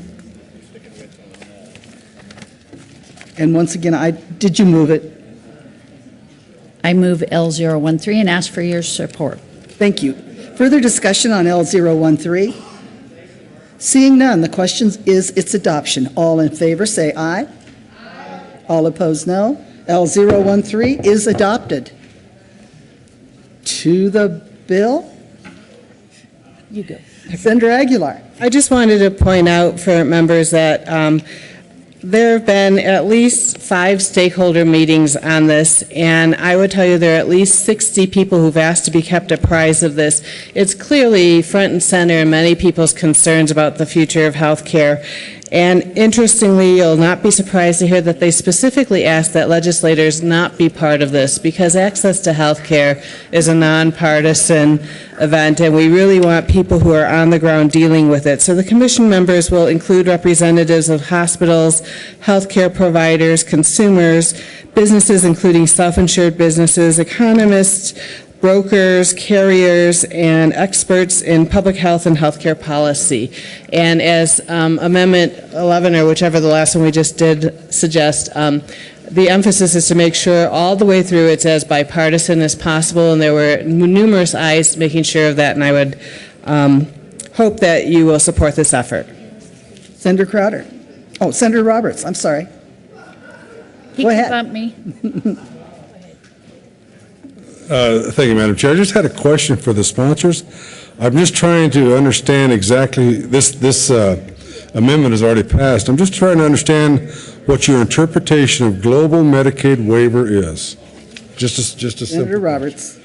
Speaker 9: And once again, did you move it?
Speaker 15: I move L013 and ask for your support.
Speaker 9: Thank you. Further discussion on L013? Seeing none, the question is its adoption. All in favor say aye. Aye. All opposed, no. L013 is adopted. To the bill?
Speaker 15: You go.
Speaker 9: Senator Aguilar.
Speaker 14: I just wanted to point out for members that there have been at least 5 stakeholder meetings on this, and I would tell you there are at least 60 people who've asked to be kept apprised of this. It's clearly front and center in many people's concerns about the future of health care. And interestingly, you'll not be surprised to hear that they specifically asked that legislators not be part of this, because access to health care is a nonpartisan event, and we really want people who are on the ground dealing with it. So the commission members will include representatives of hospitals, healthcare providers, consumers, businesses including self-insured businesses, economists, brokers, carriers, and experts in public health and healthcare policy. And as Amendment 11, or whichever the last one we just did, suggest, the emphasis is to make sure all the way through it's as bipartisan as possible, and there were numerous eyes making sure of that, and I would hope that you will support this effort.
Speaker 9: Senator Crowder. Oh, Senator Roberts, I'm sorry.
Speaker 15: He can bump me.
Speaker 17: Thank you, Madam Chair. I just had a question for the sponsors. I'm just trying to understand exactly, this amendment has already passed. I'm just trying to understand what your interpretation of global Medicaid waiver is. Just a
Speaker 9: Senator Roberts.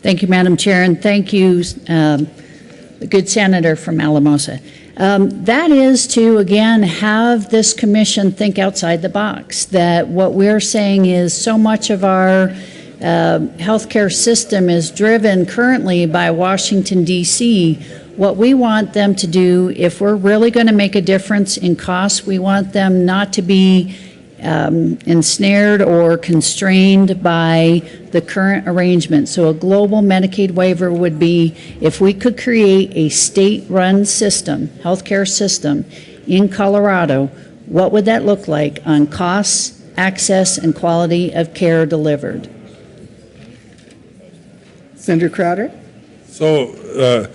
Speaker 15: Thank you, Madam Chair, and thank you, the good senator from Alamosa. That is to, again, have this commission think outside the box, that what we're saying is so much of our healthcare system is driven currently by Washington, D.C. What we want them to do, if we're really going to make a difference in costs, we want them not to be ensnared or constrained by the current arrangement. So a global Medicaid waiver would be if we could create a state-run system, healthcare system in Colorado, what would that look like on costs, access, and quality of care delivered?
Speaker 9: Senator Crowder?
Speaker 17: So,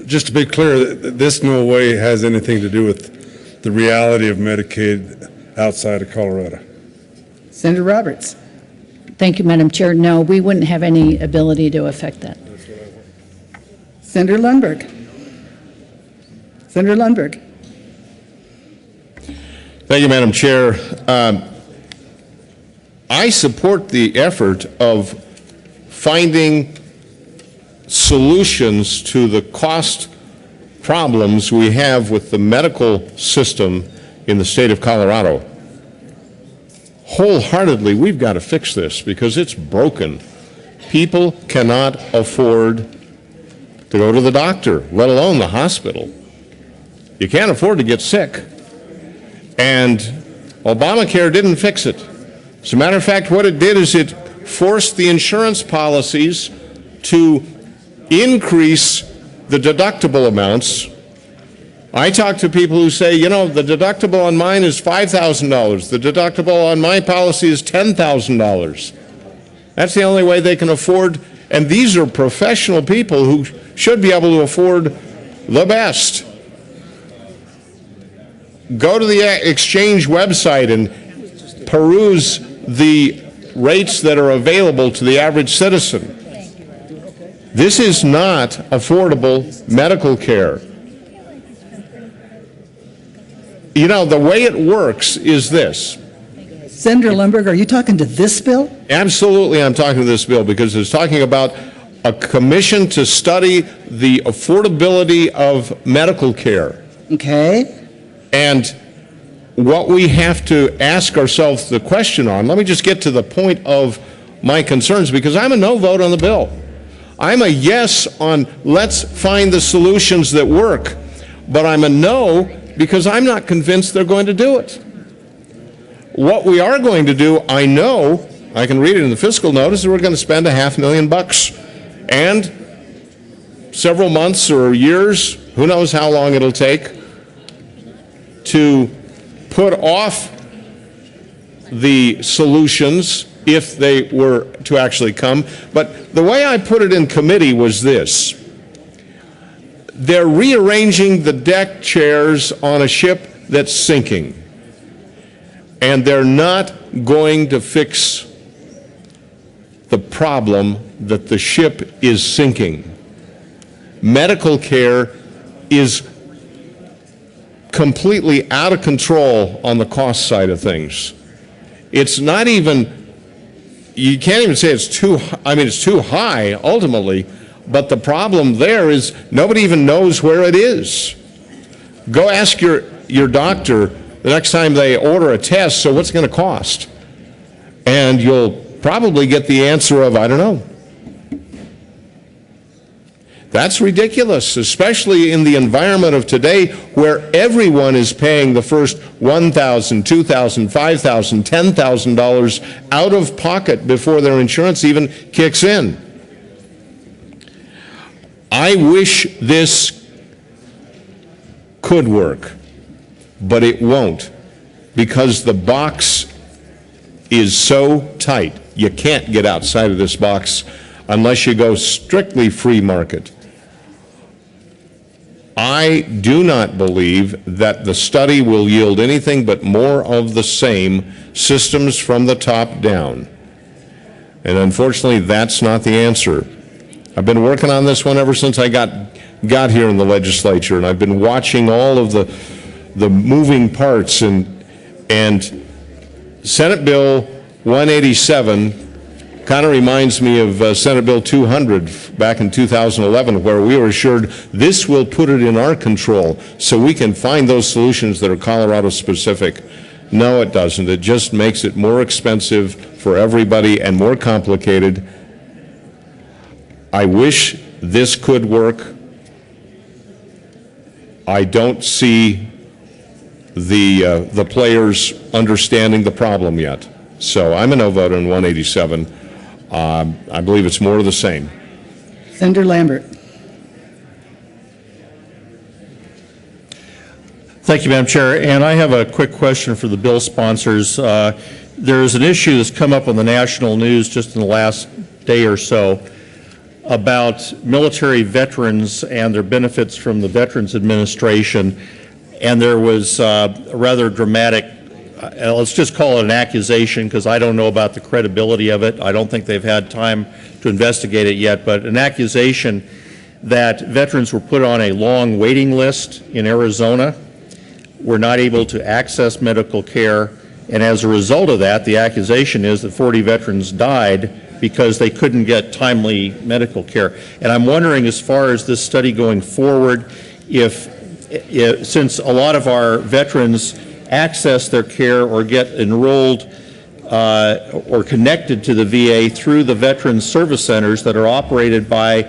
Speaker 17: just to be clear, this no way has anything to do with the reality of Medicaid outside of Colorado.
Speaker 9: Senator Roberts.
Speaker 15: Thank you, Madam Chair. No, we wouldn't have any ability to affect that.
Speaker 9: Senator Lundberg. Senator Lundberg.
Speaker 8: Thank you, Madam Chair. I support the effort of finding solutions to the cost problems we have with the medical system in the state of Colorado. Wholeheartedly, we've got to fix this because it's broken. People cannot afford to go to the doctor, let alone the hospital. You can't afford to get sick. And Obamacare didn't fix it. As a matter of fact, what it did is it forced the insurance policies to increase the deductible amounts. I talk to people who say, you know, the deductible on mine is $5,000. The deductible on my policy is $10,000. That's the only way they can afford, and these are professional people who should be able to afford the best. Go to the exchange website and peruse the rates that are available to the average citizen. This is not affordable medical care. You know, the way it works is this.
Speaker 9: Senator Lundberg, are you talking to this bill?
Speaker 8: Absolutely, I'm talking to this bill because it's talking about a commission to study the affordability of medical care.
Speaker 9: Okay.
Speaker 8: And what we have to ask ourselves the question on, let me just get to the point of my concerns because I'm a no vote on the bill. I'm a yes on let's find the solutions that work, but I'm a no because I'm not convinced they're going to do it. What we are going to do, I know, I can read it in the fiscal notice, we're going to spend $500,000 and several months or years, who knows how long it'll take, to put off the solutions if they were to actually come. But the way I put it in committee was this. They're rearranging the deck chairs on a ship that's sinking. And they're not going to fix the problem that the ship is sinking. Medical care is completely out of control on the cost side of things. It's not even, you can't even say it's too, I mean, it's too high ultimately, but the problem there is nobody even knows where it is. Go ask your doctor the next time they order a test, so what's it going to cost? And you'll probably get the answer of, I don't know. That's ridiculous, especially in the environment of today where everyone is paying the first $1,000, $2,000, $5,000, $10,000 out of pocket before their insurance even kicks in. I wish this could work, but it won't, because the box is so tight. You can't get outside of this box unless you go strictly free market. I do not believe that the study will yield anything but more of the same, systems from the top down. And unfortunately, that's not the answer. I've been working on this one ever since I got here in the legislature, and I've been watching all of the moving parts, and Senate Bill 187 kind of reminds me of Senate Bill 200 back in 2011, where we were assured this will put it in our control so we can find those solutions that are Colorado specific. No, it doesn't. It just makes it more expensive for everybody and more complicated. I wish this could work. I don't see the players understanding the problem yet. So I'm a no vote on 187. I believe it's more of the same.
Speaker 9: Senator Lambert.
Speaker 13: Thank you, Madam Chair. And I have a quick question for the bill sponsors. There is an issue that's come up on the national news just in the last day or so about military veterans and their benefits from the Veterans Administration. And there was a rather dramatic, let's just call it an accusation, because I don't know about the credibility of it. I don't think they've had time to investigate it yet, but an accusation that veterans were put on a long waiting list in Arizona, were not able to access medical care, and as a result of that, the accusation is that 40 veterans died because they couldn't get timely medical care. And I'm wondering, as far as this study going forward, if since a lot of our veterans access their care or get enrolled or connected to the VA through the Veterans Service Centers that are operated by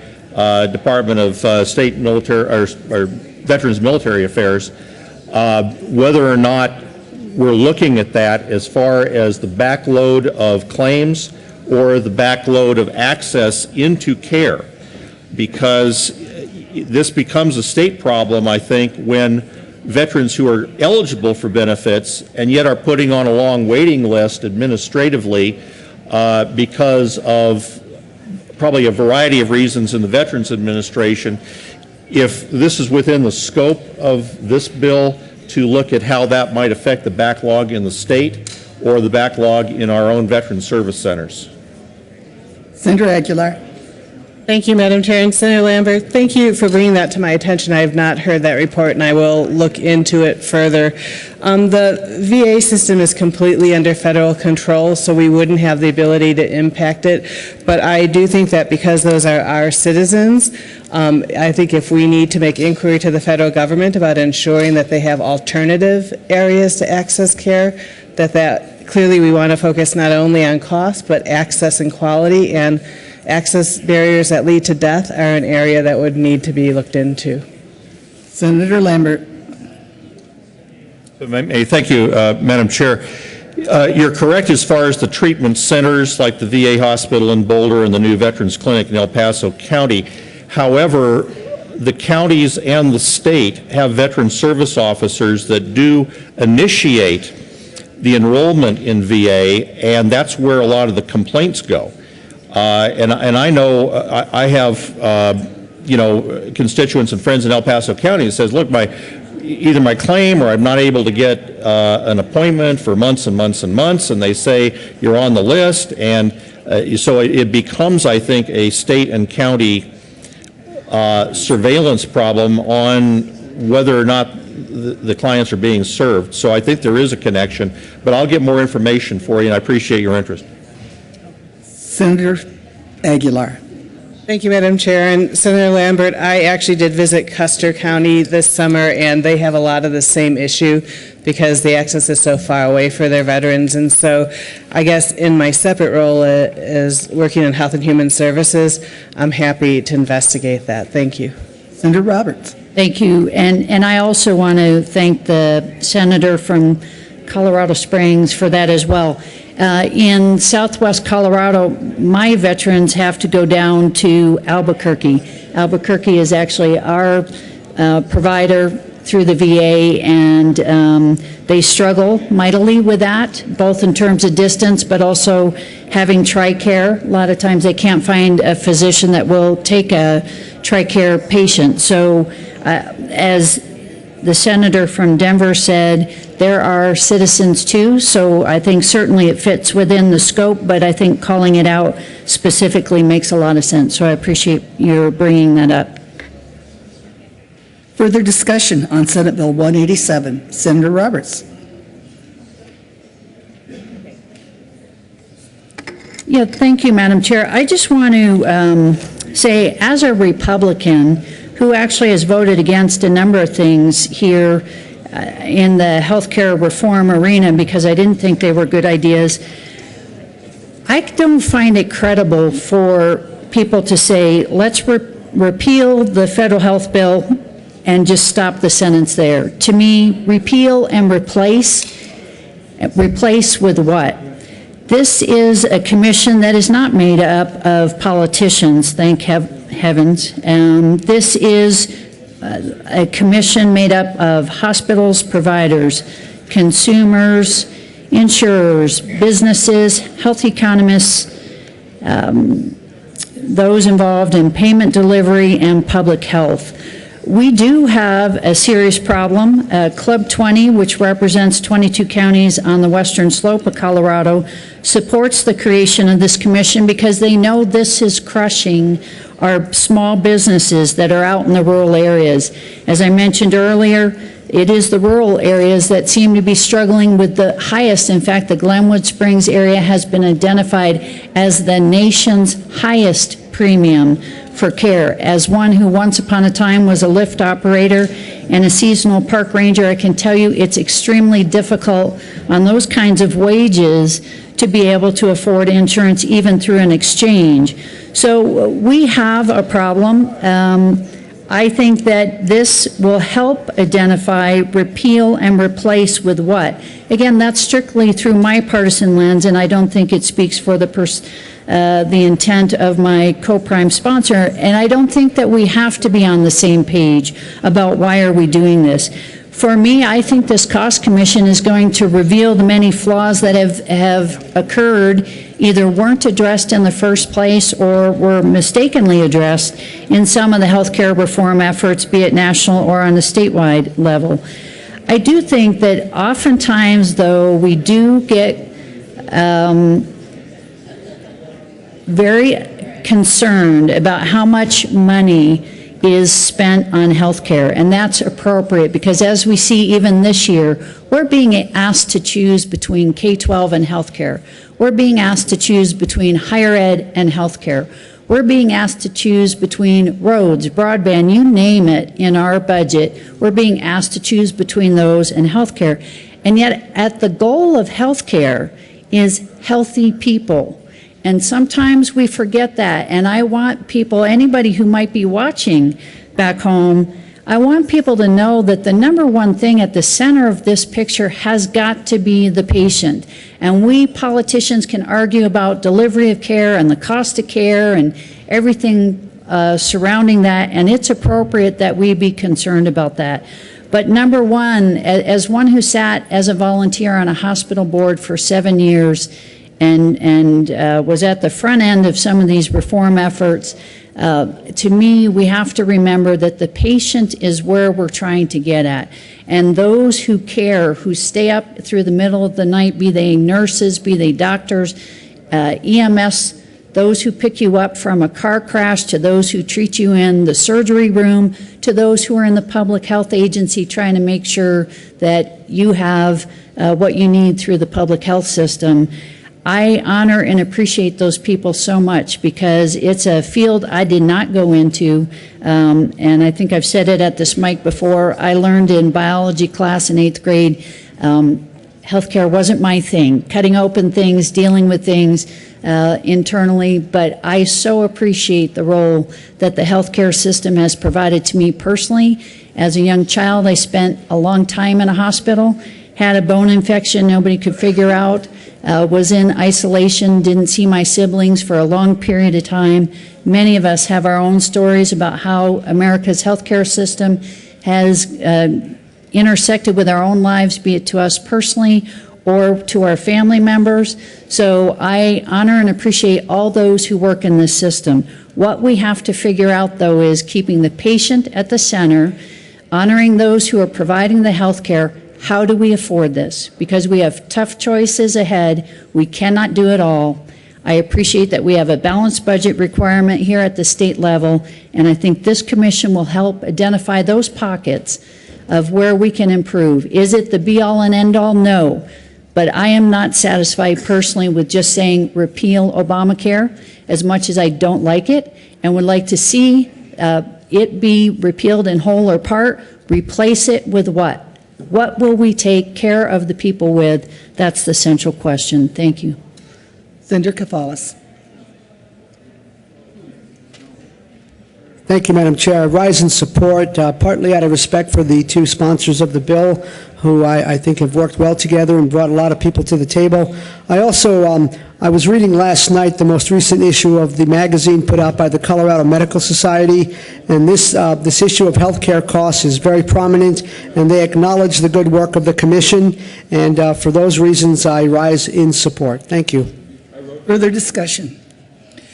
Speaker 13: Department of State Military or Veterans Military Affairs, whether or not we're looking at that as far as the backload of claims or the backload of access into care, because this becomes a state problem, I think, when veterans who are eligible for benefits and yet are putting on a long waiting list administratively because of probably a variety of reasons in the Veterans Administration. If this is within the scope of this bill to look at how that might affect the backlog in the state or the backlog in our own Veteran Service Centers.
Speaker 9: Senator Aguilar.
Speaker 14: Thank you, Madam Chair. And Senator Lambert, thank you for bringing that to my attention. I have not heard that report, and I will look into it further. The VA system is completely under federal control, so we wouldn't have the ability to impact it. But I do think that because those are our citizens, I think if we need to make inquiry to the federal government about ensuring that they have alternative areas to access care, that clearly we want to focus not only on cost, but access and quality, and access barriers that lead to death are an area that would need to be looked into.
Speaker 9: Senator Lambert.
Speaker 13: Thank you, Madam Chair. You're correct as far as the treatment centers like the VA hospital in Boulder and the new Veterans Clinic in El Paso County. However, the counties and the state have veteran service officers that do initiate the enrollment in VA, and that's where a lot of the complaints go. And I know I have constituents and friends in El Paso County that says, look, either my claim or I'm not able to get an appointment for months and months and months, and they say you're on the list, and so it becomes, I think, a state and county surveillance problem on whether or not the clients are being served. So I think there is a connection, but I'll get more information for you, and I appreciate your interest.
Speaker 9: Senator Aguilar.
Speaker 14: Thank you, Madam Chair. And Senator Lambert, I actually did visit Custer County this summer, and they have a lot of the same issue because the access is so far away for their veterans. And so I guess in my separate role as working in Health and Human Services, I'm happy to investigate that. Thank you.
Speaker 9: Senator Roberts.
Speaker 15: Thank you. And I also want to thank the senator from Colorado Springs for that as well. In southwest Colorado, my veterans have to go down to Albuquerque. Albuquerque is actually our provider through the VA, and they struggle mightily with that, both in terms of distance, but also having TRICARE. A lot of times they can't find a physician that will take a TRICARE patient. So as the senator from Denver said, there are citizens too, so I think certainly it fits within the scope, but I think calling it out specifically makes a lot of sense, so I appreciate your bringing that up.
Speaker 9: Further discussion on Senate Bill 187. Senator Roberts.
Speaker 15: Yeah, thank you, Madam Chair. I just want to say, as a Republican who actually has voted against a number of things here in the healthcare reform arena because I didn't think they were good ideas, I don't find it credible for people to say, let's repeal the federal health bill and just stop the sentence there. To me, repeal and replace with what? This is a commission that is not made up of politicians, thank heavens. This is a commission made up of hospitals, providers, consumers, insurers, businesses, health economists, those involved in payment delivery and public health. We do have a serious problem. Club 20, which represents 22 counties on the western slope of Colorado, supports the creation of this commission because they know this is crushing our small businesses that are out in the rural areas. As I mentioned earlier, it is the rural areas that seem to be struggling with the highest. In fact, the Glenwood Springs area has been identified as the nation's highest premium for care. As one who once upon a time was a Lyft operator and a seasonal park ranger, I can tell you it's extremely difficult on those kinds of wages to be able to afford insurance even through an exchange. So we have a problem. I think that this will help identify, repeal, and replace with what? Again, that's strictly through my partisan lens, and I don't think it speaks for the intent of my co-prime sponsor, and I don't think that we have to be on the same page about why are we doing this. For me, I think this cost commission is going to reveal the many flaws that have occurred, either weren't addressed in the first place or were mistakenly addressed in some of the healthcare reform efforts, be it national or on a statewide level. I do think that oftentimes, though, we do get very concerned about how much money is spent on health care, and that's appropriate because as we see even this year, we're being asked to choose between K-12 and health care. We're being asked to choose between higher ed and health care. We're being asked to choose between roads, broadband, you name it in our budget. We're being asked to choose between those and health care. And yet at the goal of health care is healthy people. And sometimes we forget that, and I want people, anybody who might be watching back home, I want people to know that the number one thing at the center of this picture has got to be the patient. And we politicians can argue about delivery of care and the cost of care and everything surrounding that, and it's appropriate that we be concerned about that. But number one, as one who sat as a volunteer on a hospital board for 7 years, and was at the front end of some of these reform efforts, to me, we have to remember that the patient is where we're trying to get at. And those who care, who stay up through the middle of the night, be they nurses, be they doctors, EMS, those who pick you up from a car crash, to those who treat you in the surgery room, to those who are in the public health agency trying to make sure that you have what you need through the public health system. I honor and appreciate those people so much because it's a field I did not go into, and I think I've said it at this mic before. I learned in biology class in 8th grade, healthcare wasn't my thing, cutting open things, dealing with things internally, but I so appreciate the role that the healthcare system has provided to me personally. As a young child, I spent a long time in a hospital, had a bone infection nobody could figure out, was in isolation, didn't see my siblings for a long period of time. Many of us have our own stories about how America's healthcare system has intersected with our own lives, be it to us personally or to our family members. So I honor and appreciate all those who work in this system. What we have to figure out, though, is keeping the patient at the center, honoring those who are providing the health care. How do we afford this? Because we have tough choices ahead. We cannot do it all. I appreciate that we have a balanced budget requirement here at the state level, and I think this commission will help identify those pockets of where we can improve. Is it the be-all and end-all? No. But I am not satisfied personally with just saying repeal Obamacare, as much as I don't like it and would like to see it be repealed in whole or part. Replace it with what? What will we take care of the people with? That's the central question. Thank you.
Speaker 9: Senator Kafalis.
Speaker 10: Thank you, Madam Chair. I rise in support, partly out of respect for the two sponsors of the bill, who I think have worked well together and brought a lot of people to the table. I also, I was reading last night the most recent issue of the magazine put out by the Colorado Medical Society, and this issue of healthcare costs is very prominent, and they acknowledge the good work of the commission, and for those reasons, I rise in support. Thank you.
Speaker 9: Further discussion?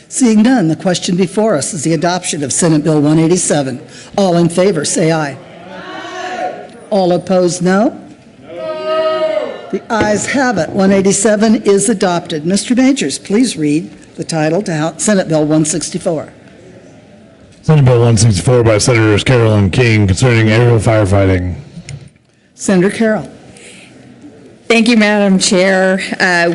Speaker 9: Seeing none, the question before us is the adoption of Senate Bill 187. All in favor, say aye. Aye. All opposed, no? No. The ayes have it. 187 is adopted. Mr. Majors, please read the title to Senate Bill 164.
Speaker 4: Senate Bill 164 by Senators Carroll and King concerning aerial firefighting.
Speaker 9: Senator Carroll.
Speaker 3: Thank you, Madam Chair.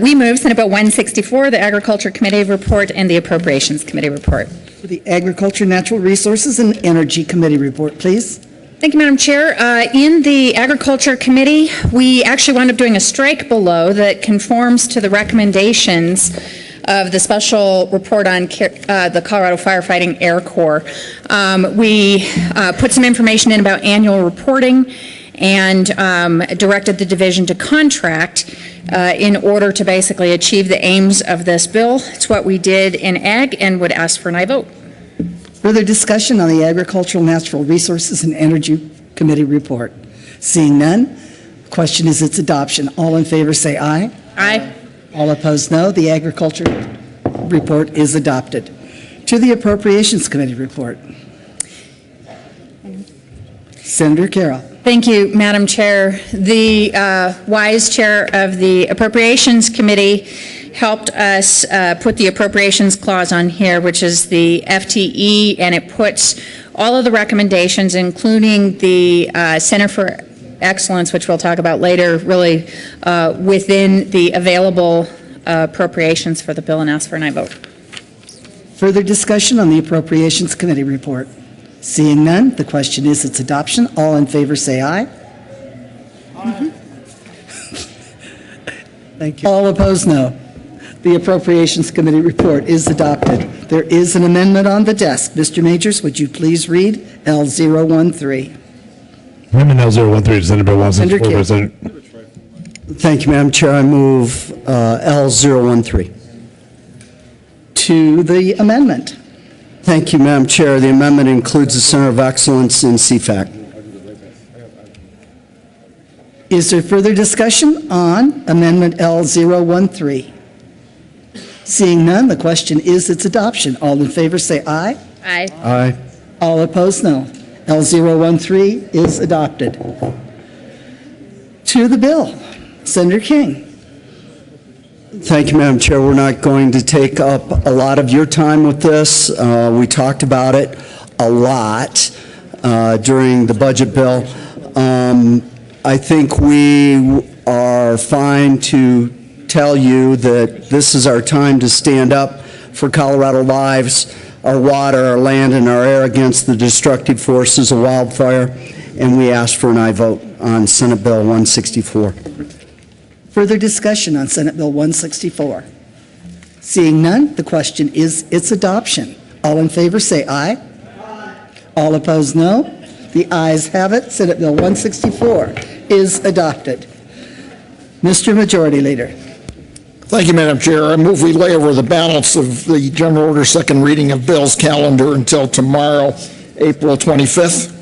Speaker 3: We move Senate Bill 164, the Agriculture Committee report, and the Appropriations Committee report.
Speaker 9: The Agriculture, Natural Resources, and Energy Committee report, please.
Speaker 3: Thank you, Madam Chair. In the Agriculture Committee, we actually wound up doing a strike below that conforms to the recommendations of the special report on the Colorado Firefighting Air Corps. We put some information in about annual reporting and directed the division to contract in order to basically achieve the aims of this bill. It's what we did in Ag and would ask for an aye vote.
Speaker 9: Further discussion on the Agricultural, Natural Resources, and Energy Committee report. Seeing none, the question is its adoption. All in favor say aye.
Speaker 3: Aye.
Speaker 9: All opposed, no. The Agriculture report is adopted. To the Appropriations Committee report. Senator Carroll.
Speaker 3: Thank you, Madam Chair. The wise chair of the Appropriations Committee helped us put the appropriations clause on here, which is the FTE, and it puts all of the recommendations, including the Center for Excellence, which we'll talk about later, really within the available appropriations for the bill, and ask for an aye vote.
Speaker 9: Further discussion on the Appropriations Committee report. Seeing none, the question is its adoption. All in favor say aye. Aye. Thank you. All opposed, no. The Appropriations Committee report is adopted. There is an amendment on the desk. Mr. Majors, would you please read L013?
Speaker 4: Amendment L013, Senate Bill 164 by Senator.
Speaker 10: Thank you, Madam Chair. I move L013.
Speaker 9: To the amendment.
Speaker 10: Thank you, Madam Chair. The amendment includes the Center of Excellence in CFAC.
Speaker 9: Is there further discussion on Amendment L013? Seeing none, the question is its adoption. All in favor say aye.
Speaker 3: Aye.
Speaker 10: Aye.
Speaker 9: All opposed, no. L013 is adopted. To the bill. Senator King.
Speaker 18: Thank you, Madam Chair. We're not going to take up a lot of your time with this. We talked about it a lot during the budget bill. I think we are fine to tell you that this is our time to stand up for Colorado lives, our water, our land, and our air against the destructive forces of wildfire, and we ask for an aye vote on Senate Bill 164.
Speaker 9: Further discussion on Senate Bill 164? Seeing none, the question is its adoption. All in favor say aye. Aye. All opposed, no. The ayes have it. Senate Bill 164 is adopted. Mr. Majority Leader.
Speaker 6: Thank you, Madam Chair. I move we lay over the balance of the general order second reading of bills calendar until tomorrow, April 25th.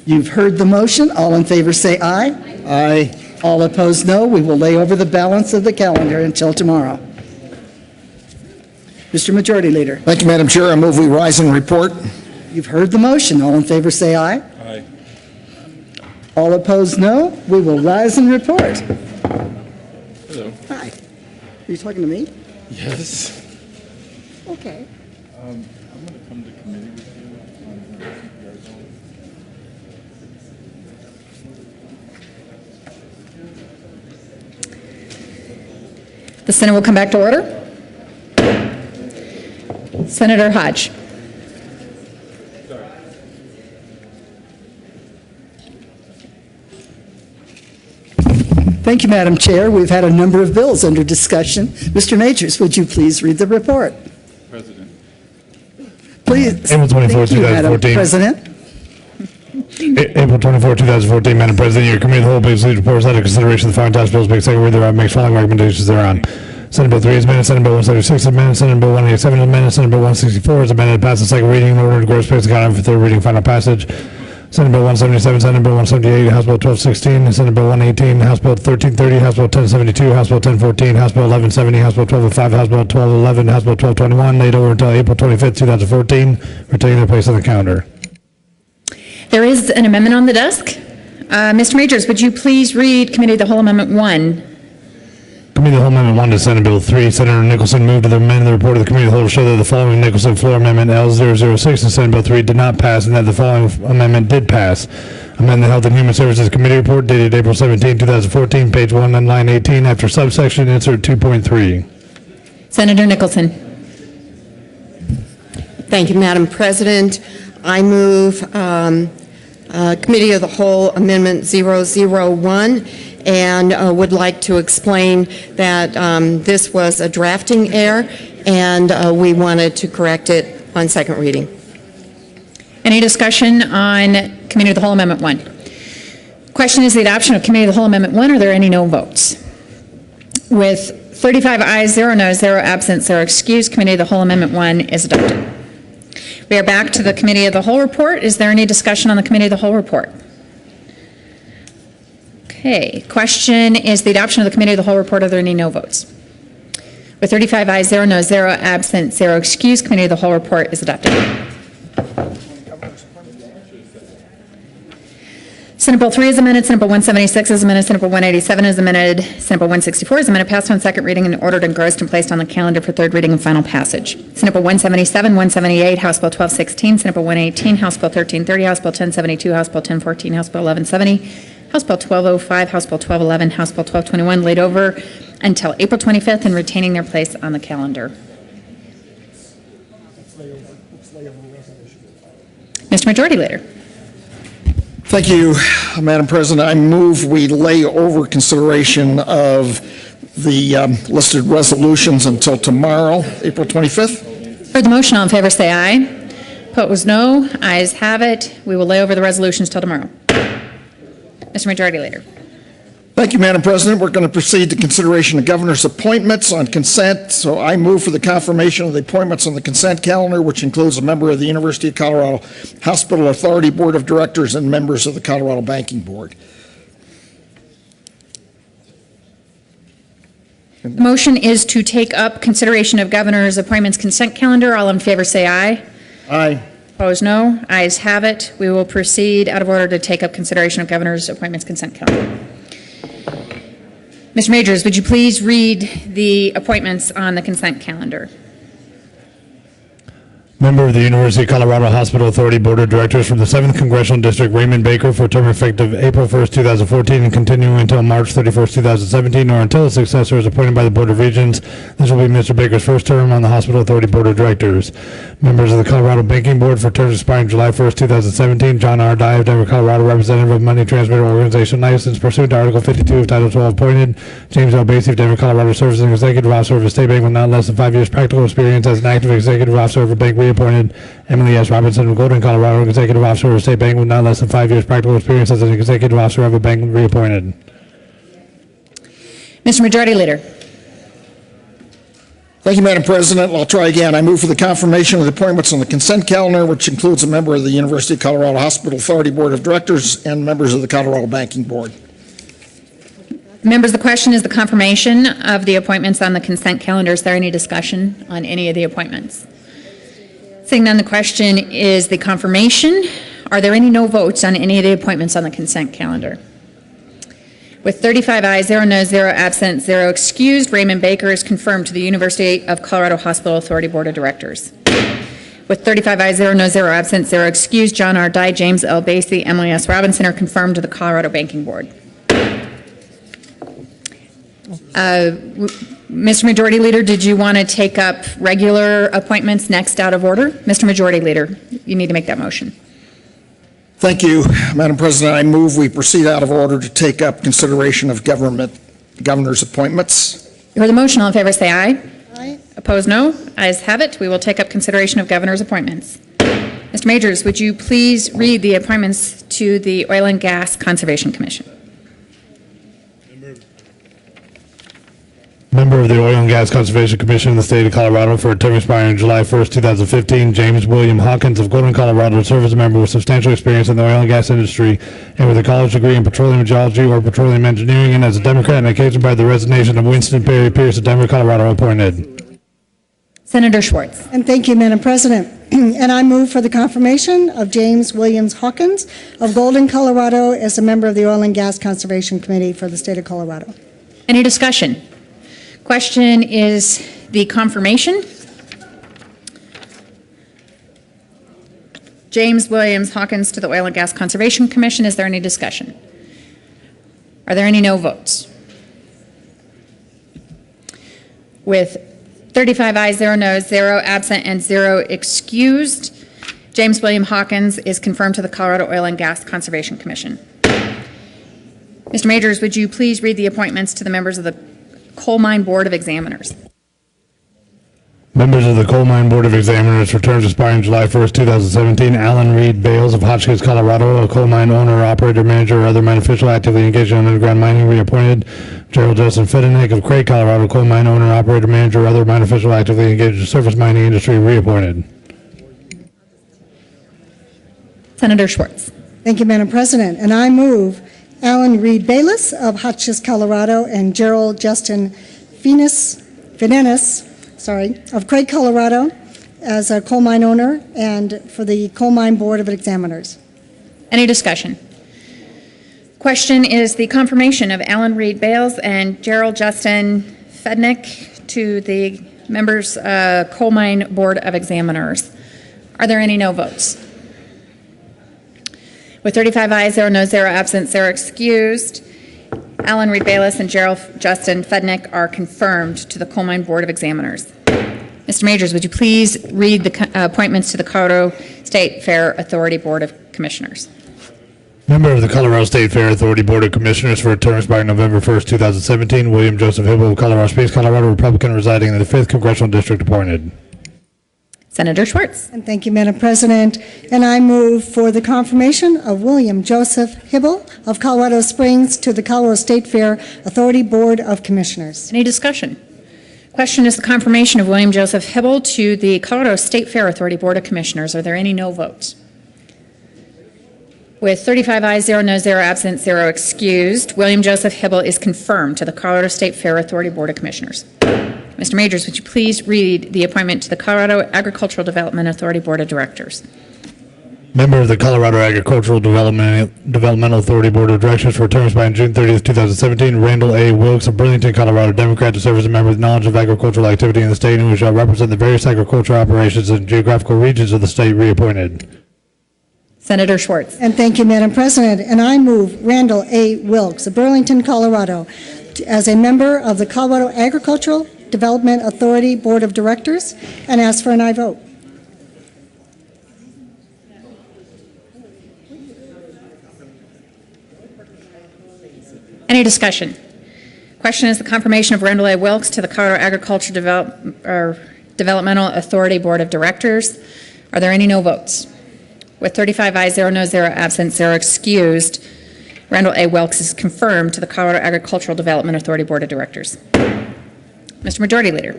Speaker 9: You've heard the motion. All in favor say aye.
Speaker 6: Aye.
Speaker 9: All opposed, no. We will lay over the balance of the calendar until tomorrow. Mr. Majority Leader.
Speaker 6: Thank you, Madam Chair. I move we rise and report.
Speaker 9: You've heard the motion. All in favor say aye.
Speaker 6: Aye.
Speaker 9: All opposed, no. We will rise and report.
Speaker 6: Hello.
Speaker 9: Hi. Are you talking to me?
Speaker 6: Yes.
Speaker 9: Okay.
Speaker 19: I'm going to come to committee with you on the CPR zone.
Speaker 3: The Senate will come back to order. Senator Hodge.
Speaker 9: Thank you, Madam Chair. We've had a number of bills under discussion. Mr. Majors, would you please read the report?
Speaker 19: President.
Speaker 9: Please.
Speaker 4: April 24,
Speaker 9: Thank you, Madam
Speaker 4: 2014.
Speaker 9: President.
Speaker 4: April 24, 2014, Madam President, your committee of the whole basically reports that a consideration of the following tax bills being second read thereof makes following recommendations thereon. Senate Bill 3 is amended, Senate Bill 176 is amended, Senate Bill 187 is amended, Senate Bill 164 is amended, passed the second reading in order to gross space accounting for third reading final passage. Senate Bill 177, Senate Bill 178, House Bill 1216, Senate Bill 118, House Bill 1330, House Bill 1072, House Bill 1014, House Bill 1170, House Bill 1205, House Bill 1211, House Bill 1221, laid over until April 25th, 2014, are taking their place on the calendar.
Speaker 3: There is an amendment on the desk. Mr. Majors, would you please read Committee of the Whole Amendment 1?
Speaker 4: Committee of the Whole Amendment 1 to Senate Bill 3. Senator Nicholson moved to amend the report of the Committee of the Whole to show that the following Nicholson floor amendment L006 in Senate Bill 3 did not pass and that the following amendment did pass. Amend the Health and Human Services Committee report dated April 17, 2014, page 1 on line 18 after subsection insert 2.3.
Speaker 3: Senator Nicholson.
Speaker 11: Thank you, Madam President. I move Committee of the Whole Amendment 001 and would like to explain that this was a drafting error and we wanted to correct it on second reading.
Speaker 3: Any discussion on Committee of the Whole Amendment 1? Question is the adoption of Committee of the Whole Amendment 1. Are there any no votes? With 35 ayes, 0 noes, 0 absent, 0 excused, Committee of the Whole Amendment 1 is adopted. We are back to the Committee of the Whole report. Is there any discussion on the Committee of the Whole report? Okay. Question is the adoption of the Committee of the Whole report. Are there any no votes? With 35 ayes, 0 noes, 0 absent, 0 excused, Committee of the Whole report is adopted. Senate Bill 3 is amended, Senate Bill 176 is amended, Senate Bill 187 is amended, Senate Bill 164 is amended, passed on second reading and ordered, engrossed, and placed on the calendar for third reading and final passage. Senate Bill 177, 178, House Bill 1216, Senate Bill 118, House Bill 1330, House Bill 1072, House Bill 1014, House Bill 1170, House Bill 1205, House Bill 1211, House Bill 1221, laid over until April 25th and retaining their place on the calendar. Mr. Majority Leader.
Speaker 6: Thank you, Madam President. I move we lay over consideration of the listed resolutions until tomorrow, April 25th.
Speaker 3: For the motion, all in favor say aye. Opposed, no. Ayes have it. We will lay over the resolutions till tomorrow. Mr. Majority Leader.
Speaker 6: Thank you, Madam President. We're going to proceed to consideration of governor's appointments on consent. So I move for the confirmation of the appointments on the consent calendar, which includes a member of the University of Colorado Hospital Authority Board of Directors and members of the Colorado Banking Board.
Speaker 3: The motion is to take up consideration of governor's appointments consent calendar. All in favor say aye.
Speaker 6: Aye.
Speaker 3: Opposed, no. Ayes have it. We will proceed out of order to take up consideration of governor's appointments consent calendar. Mr. Majors, would you please read the appointments on the consent calendar?
Speaker 4: Member of the University of Colorado Hospital Authority Board of Directors from the 7th Congressional District, Raymond Baker, for a term effective April 1st, 2014, and continuing until March 31st, 2017, or until a successor is appointed by the Board of Regents. This will be Mr. Baker's first term on the Hospital Authority Board of Directors. Members of the Colorado Banking Board for terms expiring July 1st, 2017, John R. Dye of Denver, Colorado, representative of Money Transmitter Organization license pursuant to Article 52 of Title 12, appointed. James L. Basie of Denver, Colorado, serves as an executive officer of a state bank with not less than 5 years practical experience as an active executive officer of a bank reappointed. Emily S. Robinson of Golden, Colorado, executive officer of a state bank with not less than 5 years practical experience as an executive officer of a bank reappointed.
Speaker 3: Mr. Majority Leader.
Speaker 6: Thank you, Madam President. I'll try again. I move for the confirmation of the appointments on the consent calendar, which includes a member of the University of Colorado Hospital Authority Board of Directors and members of the Colorado Banking Board.
Speaker 3: Members, the question is the confirmation of the appointments on the consent calendar. Is there any discussion on any of the appointments? Seeing none, the question is the confirmation. Are there any no votes on any of the appointments on the consent calendar? With 35 ayes, 0 noes, 0 absent, 0 excused, Raymond Baker is confirmed to the University of Colorado Hospital Authority Board of Directors. With 35 ayes, 0 noes, 0 absent, 0 excused, John R. Dye, James L. Basie, Emily S. Robinson are confirmed to the Colorado Banking Board. Mr. Majority Leader, did you want to take up regular appointments next out of order? Mr. Majority Leader, you need to make that motion.
Speaker 6: Thank you, Madam President. I move we proceed out of order to take up consideration of governor's appointments.
Speaker 3: You heard the motion. All in favor say aye.
Speaker 16: Aye.
Speaker 3: Opposed, no. Ayes have it. We will take up consideration of governor's appointments. Mr. Majors, would you please read the appointments to the Oil and Gas Conservation Commission?
Speaker 4: Member of the Oil and Gas Conservation Commission in the state of Colorado for a term expiring July 1st, 2015, James William Hawkins of Golden, Colorado, to serve as a member with substantial experience in the oil and gas industry and with a college degree in petroleum geology or petroleum engineering, and as a Democrat and occasioned by the resignation of Winston Perry Pierce of Denver, Colorado, appointed.
Speaker 3: Senator Schwartz.
Speaker 16: And thank you, Madam President. And I move for the confirmation of James Williams Hawkins of Golden, Colorado, as a member of the Oil and Gas Conservation Committee for the state of Colorado.
Speaker 3: Any discussion? Question is the confirmation. James Williams Hawkins to the Oil and Gas Conservation Commission. Is there any discussion? Are there any no votes? With 35 ayes, 0 noes, 0 absent, and 0 excused, James William Hawkins is confirmed to the Colorado Oil and Gas Conservation Commission. Mr. Majors, would you please read the appointments to the members of the Coal Mine Board of Examiners?
Speaker 4: Members of the Coal Mine Board of Examiners for terms expiring July 1st, 2017, Alan Reed Bales of Hotchkiss, Colorado, a coal mine owner, operator, manager, or other mine official actively engaged in underground mining, reappointed. Gerald Justin Fedenek of Craig, Colorado, coal mine owner, operator, manager, or other mine official actively engaged in the surface mining industry, reappointed.
Speaker 3: Senator Schwartz.
Speaker 16: Thank you, Madam President. And I move Alan Reed Bayless of Hotchkiss, Colorado, and Gerald Justin Finenis, of Craig, Colorado, as a coal mine owner and for the Coal Mine Board of Examiners.
Speaker 3: Any discussion? Question is the confirmation of Alan Reed Bales and Gerald Justin Fednick to the members Coal Mine Board of Examiners. Are there any no votes? With 35 ayes, 0 noes, 0 absent, 0 excused, Alan Reed Bayless and Gerald Justin Fednick are confirmed to the Coal Mine Board of Examiners. Mr. Majors, would you please read the appointments to the Colorado State Fair Authority Board of Commissioners?
Speaker 4: Member of the Colorado State Fair Authority Board of Commissioners for a term expiring November 1st, 2017, William Joseph Hibble of Colorado Springs, Colorado, Republican residing in the 5th Congressional District, appointed.
Speaker 3: Senator Schwartz.
Speaker 16: And thank you, Madam President. And I move for the confirmation of William Joseph Hibble of Colorado Springs to the Colorado State Fair Authority Board of Commissioners.
Speaker 3: Any discussion? Question is the confirmation of William Joseph Hibble to the Colorado State Fair Authority Board of Commissioners. Are there any no votes? With 35 ayes, 0 noes, 0 absent, 0 excused, William Joseph Hibble is confirmed to the Colorado State Fair Authority Board of Commissioners. Mr. Majors, would you please read the appointment to the Colorado Agricultural Development Authority Board of Directors?
Speaker 4: Member of the Colorado Agricultural Developmental Authority Board of Directors for term expiring June 30th, 2017, Randall A. Wilkes of Burlington, Colorado, Democrat, to serve as a member with knowledge of agricultural activity in the state and who shall represent the various agricultural operations and geographical regions of the state, reappointed.
Speaker 3: Senator Schwartz.
Speaker 16: And thank you, Madam President. And I move Randall A. Wilkes of Burlington, Colorado, as a member of the Colorado Agricultural Development Authority Board of Directors, and ask for an aye vote.
Speaker 3: Any discussion? Question is the confirmation of Randall A. Wilkes to the Colorado Agricultural Developmental Authority Board of Directors. Are there any no votes? With 35 ayes, 0 noes, 0 absent, 0 excused, Randall A. Wilkes is confirmed to the Colorado Agricultural Development Authority Board of Directors. Mr. Majority Leader.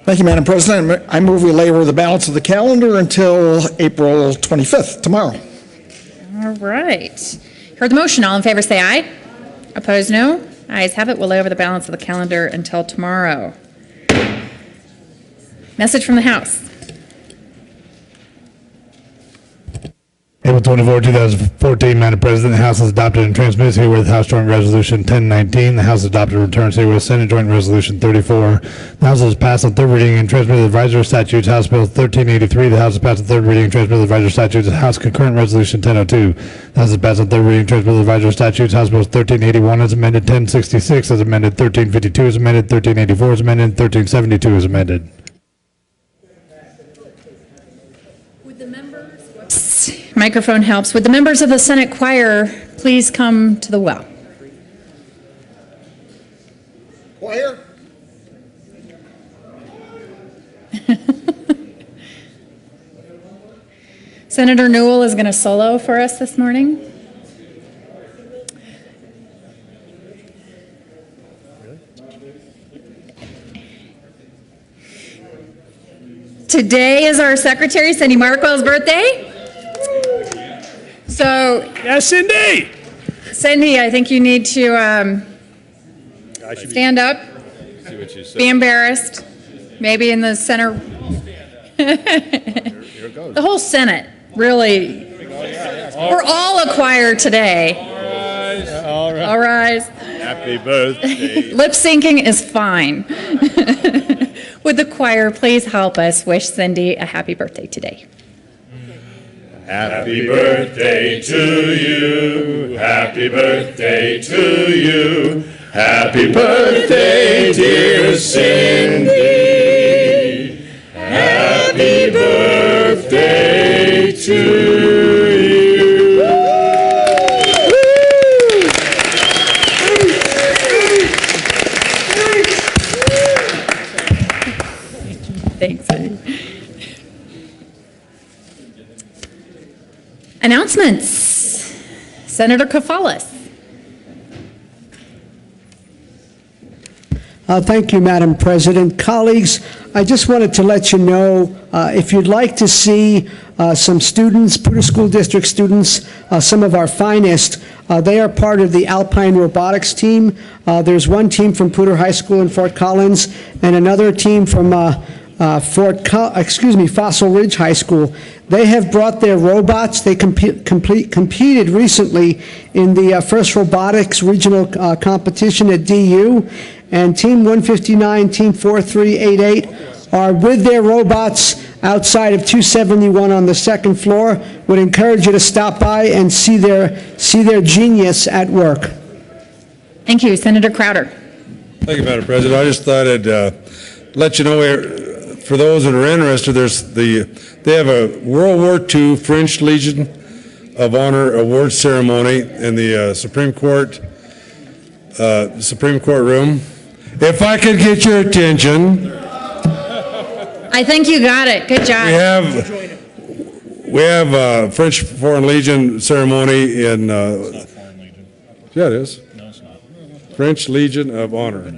Speaker 6: Thank you, Madam President. I move we lay over the balance of the calendar until April 25th, tomorrow.
Speaker 3: All right. Heard the motion. All in favor say aye. Opposed, no. Ayes have it. We'll lay over the balance of the calendar until tomorrow. Message from the House.
Speaker 4: April 24, 2014, Madam President, the House has adopted and transmits herewith House Joint Resolution 1019. The House has adopted and returns herewith Senate Joint Resolution 34. The House has passed on third reading and transmitted the advisory statutes House Bill 1383. The House has passed on third reading and transmitted the advisory statutes House Concurrent Resolution 1002. The House has passed on third reading and transmitted the advisory statutes House Bill 1381 as amended, 1066 as amended, 1352 as amended, 1384 as amended, 1372 as amended.
Speaker 3: Microphone helps. Would the members of the Senate choir please come to the well?
Speaker 6: Choir?
Speaker 3: Senator Newell is going to solo for us this morning. Today is our Secretary, Cindy Markwell's birthday. So,
Speaker 2: yes, Cindy.
Speaker 3: Cindy, I think you need to stand up, be embarrassed, maybe in the center. The whole Senate, really. We're all a choir today.
Speaker 19: All right.
Speaker 3: All rise.
Speaker 19: Happy birthday.
Speaker 3: Lip syncing is fine. Would the choir please help us wish Cindy a happy birthday today?
Speaker 19: Happy birthday to you. Happy birthday to you. Happy birthday, dear Cindy. Happy birthday to you.
Speaker 3: Thanks, Cindy. Announcements. Senator Kafalis.
Speaker 10: Thank you, Madam President. Colleagues, I just wanted to let you know, if you'd like to see some students, Poudre School District students, some of our finest, they are part of the Alpine Robotics team. There's one team from Poudre High School in Fort Collins and another team from Fossil Ridge High School. They have brought their robots. They competed recently in the first robotics regional competition at DU, and Team 159, Team 4388 are with their robots outside of 271 on the second floor. Would encourage you to stop by and see their genius at work.
Speaker 3: Thank you. Senator Crowder.
Speaker 17: Thank you, Madam President. I just thought I'd let you know, for those that are interested, they have a World War II French Legion of Honor award ceremony in the Supreme Court room. If I could get your attention.
Speaker 3: I think you got it. Good job.
Speaker 17: We have a French Foreign Legion ceremony in. Yeah, it is. No, it's not. French Legion of Honor.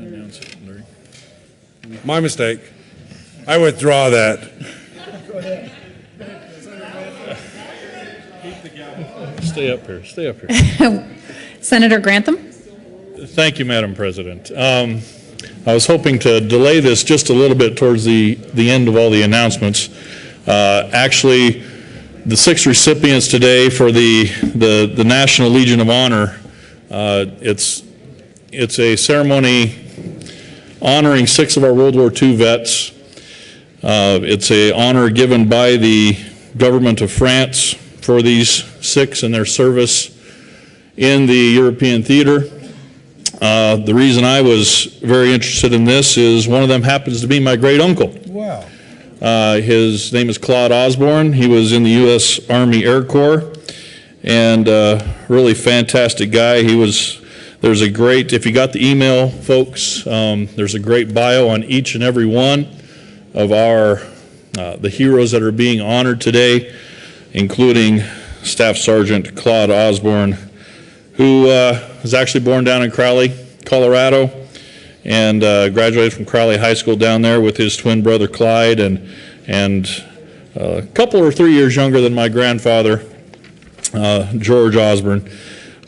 Speaker 17: My mistake. I withdraw that.
Speaker 19: Stay up here. Stay up here.
Speaker 3: Senator Grantham.
Speaker 19: Thank you, Madam President. I was hoping to delay this just a little bit towards the end of all the announcements. Actually, the 6 recipients today for the National Legion of Honor. It's a ceremony honoring 6 of our World War II vets. It's an honor given by the government of France for these 6 and their service in the European theater. The reason I was very interested in this is one of them happens to be my great uncle.
Speaker 17: Wow.
Speaker 19: His name is Claude Osborne. He was in the U.S. Army Air Corps, and really fantastic guy. There's a great, if you got the email, folks, there's a great bio on each and every one of the heroes that are being honored today, including Staff Sergeant Claude Osborne, who was actually born down in Crowley, Colorado, and graduated from Crowley High School down there with his twin brother Clyde, and a couple or 3 years younger than my grandfather, George Osborne.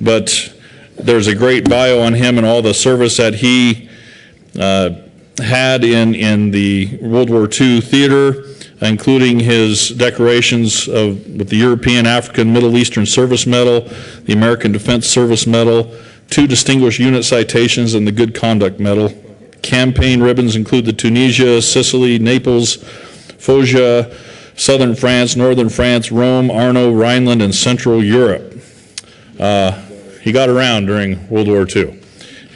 Speaker 19: But there's a great bio on him and all the service that he had in the World War II theater, including his decorations with the European, African, Middle Eastern Service Medal, the American Defense Service Medal, 2 Distinguished Unit Citations, and the Good Conduct Medal. Campaign ribbons include the Tunisia, Sicily, Naples, Foggia, Southern France, Northern France, Rome, Arno, Rhineland, and Central Europe. He got around during World War II,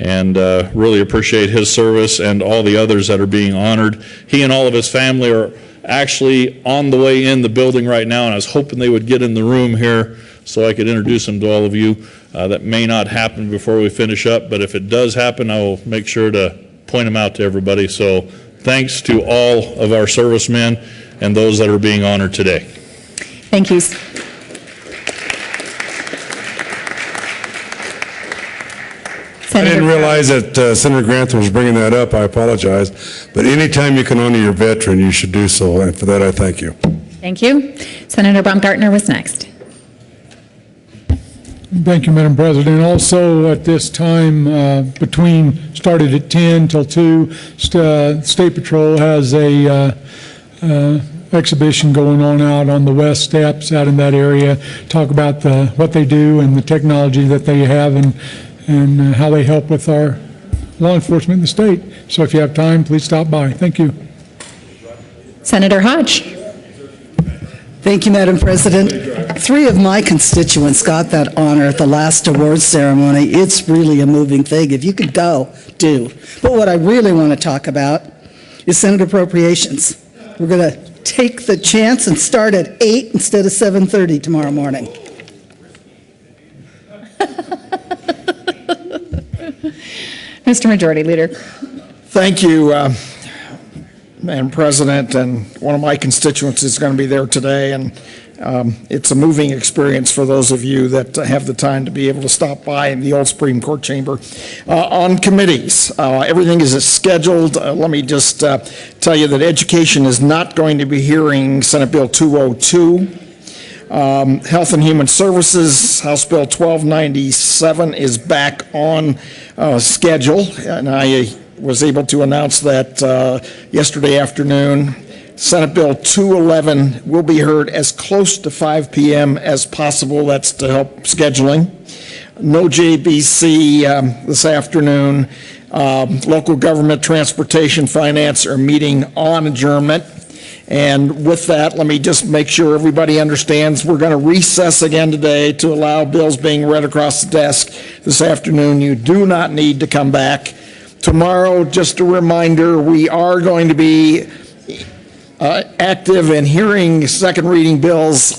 Speaker 19: and really appreciate his service and all the others that are being honored. He and all of his family are actually on the way in the building right now, and I was hoping they would get in the room here so I could introduce them to all of you. That may not happen before we finish up, but if it does happen, I will make sure to point them out to everybody. So thanks to all of our servicemen and those that are being honored today.
Speaker 3: Thank you.
Speaker 17: I didn't realize that Senator Grantham was bringing that up. I apologize. But anytime you can honor your veteran, you should do so. And for that, I thank you.
Speaker 3: Thank you. Senator Baumgartner was next.
Speaker 20: Thank you, Madam President. Also, at this time, started at 10 till 2, State Patrol has a exhibition going on out on the west steps out in that area. Talk about what they do and the technology that they have and how they help with our law enforcement in the state. So if you have time, please stop by. Thank you.
Speaker 3: Senator Hodge.
Speaker 9: Thank you, Madam President. 3 of my constituents got that honor at the last awards ceremony. It's really a moving thing. If you could go, do. But what I really want to talk about is Senate appropriations. We're going to take the chance and start at 8 instead of 7:30 tomorrow morning.
Speaker 3: Mr. Majority Leader.
Speaker 6: Thank you, Madam President, and one of my constituents is going to be there today, and it's a moving experience for those of you that have the time to be able to stop by in the old Supreme Court chamber. On committees, everything is scheduled. Let me just tell you that Education is not going to be hearing Senate Bill 202. Health and Human Services, House Bill 1297 is back on schedule, and I was able to announce that yesterday afternoon. Senate Bill 211 will be heard as close to 5 p.m. as possible. That's to help scheduling. No JBC this afternoon. Local government, transportation, finance are meeting on adjournment. And with that, let me just make sure everybody understands we're going to recess again today to allow bills being read across the desk this afternoon. You do not need to come back. Tomorrow, just a reminder, we are going to be active in hearing second reading bills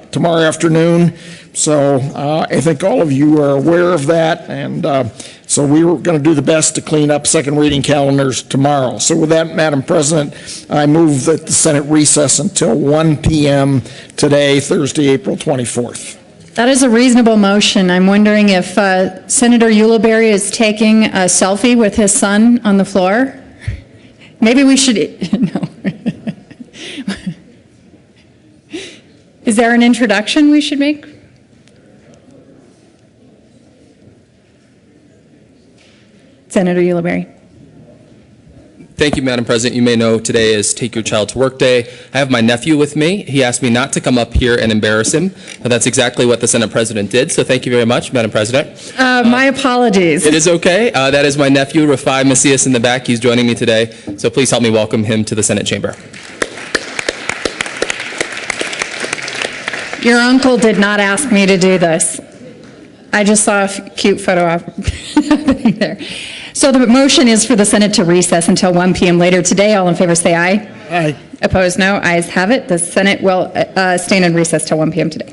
Speaker 6: tomorrow afternoon. So I think all of you are aware of that, and so we were going to do the best to clean up second reading calendars tomorrow. So with that, Madam President, I move that the Senate recess until 1 p.m. today, Thursday, April 24th.
Speaker 3: That is a reasonable motion. I'm wondering if Senator Ulibarri is taking a selfie with his son on the floor. Maybe we should, no. Is there an introduction we should make? Senator Ulibarri.
Speaker 21: Thank you, Madam President. You may know today is Take Your Child to Work Day. I have my nephew with me. He asked me not to come up here and embarrass him, but that's exactly what the Senate President did, so thank you very much, Madam President.
Speaker 3: My apologies.
Speaker 21: It is okay. That is my nephew, Rafai Macias, in the back. He's joining me today, so please help me welcome him to the Senate chamber.
Speaker 3: Your uncle did not ask me to do this. I just saw a cute photo happening there. So the motion is for the Senate to recess until 1 p.m. later today. All in favor say aye.
Speaker 1: Aye.
Speaker 3: Opposed, no. Ayes have it. The Senate will stand in recess till 1 p.m. today.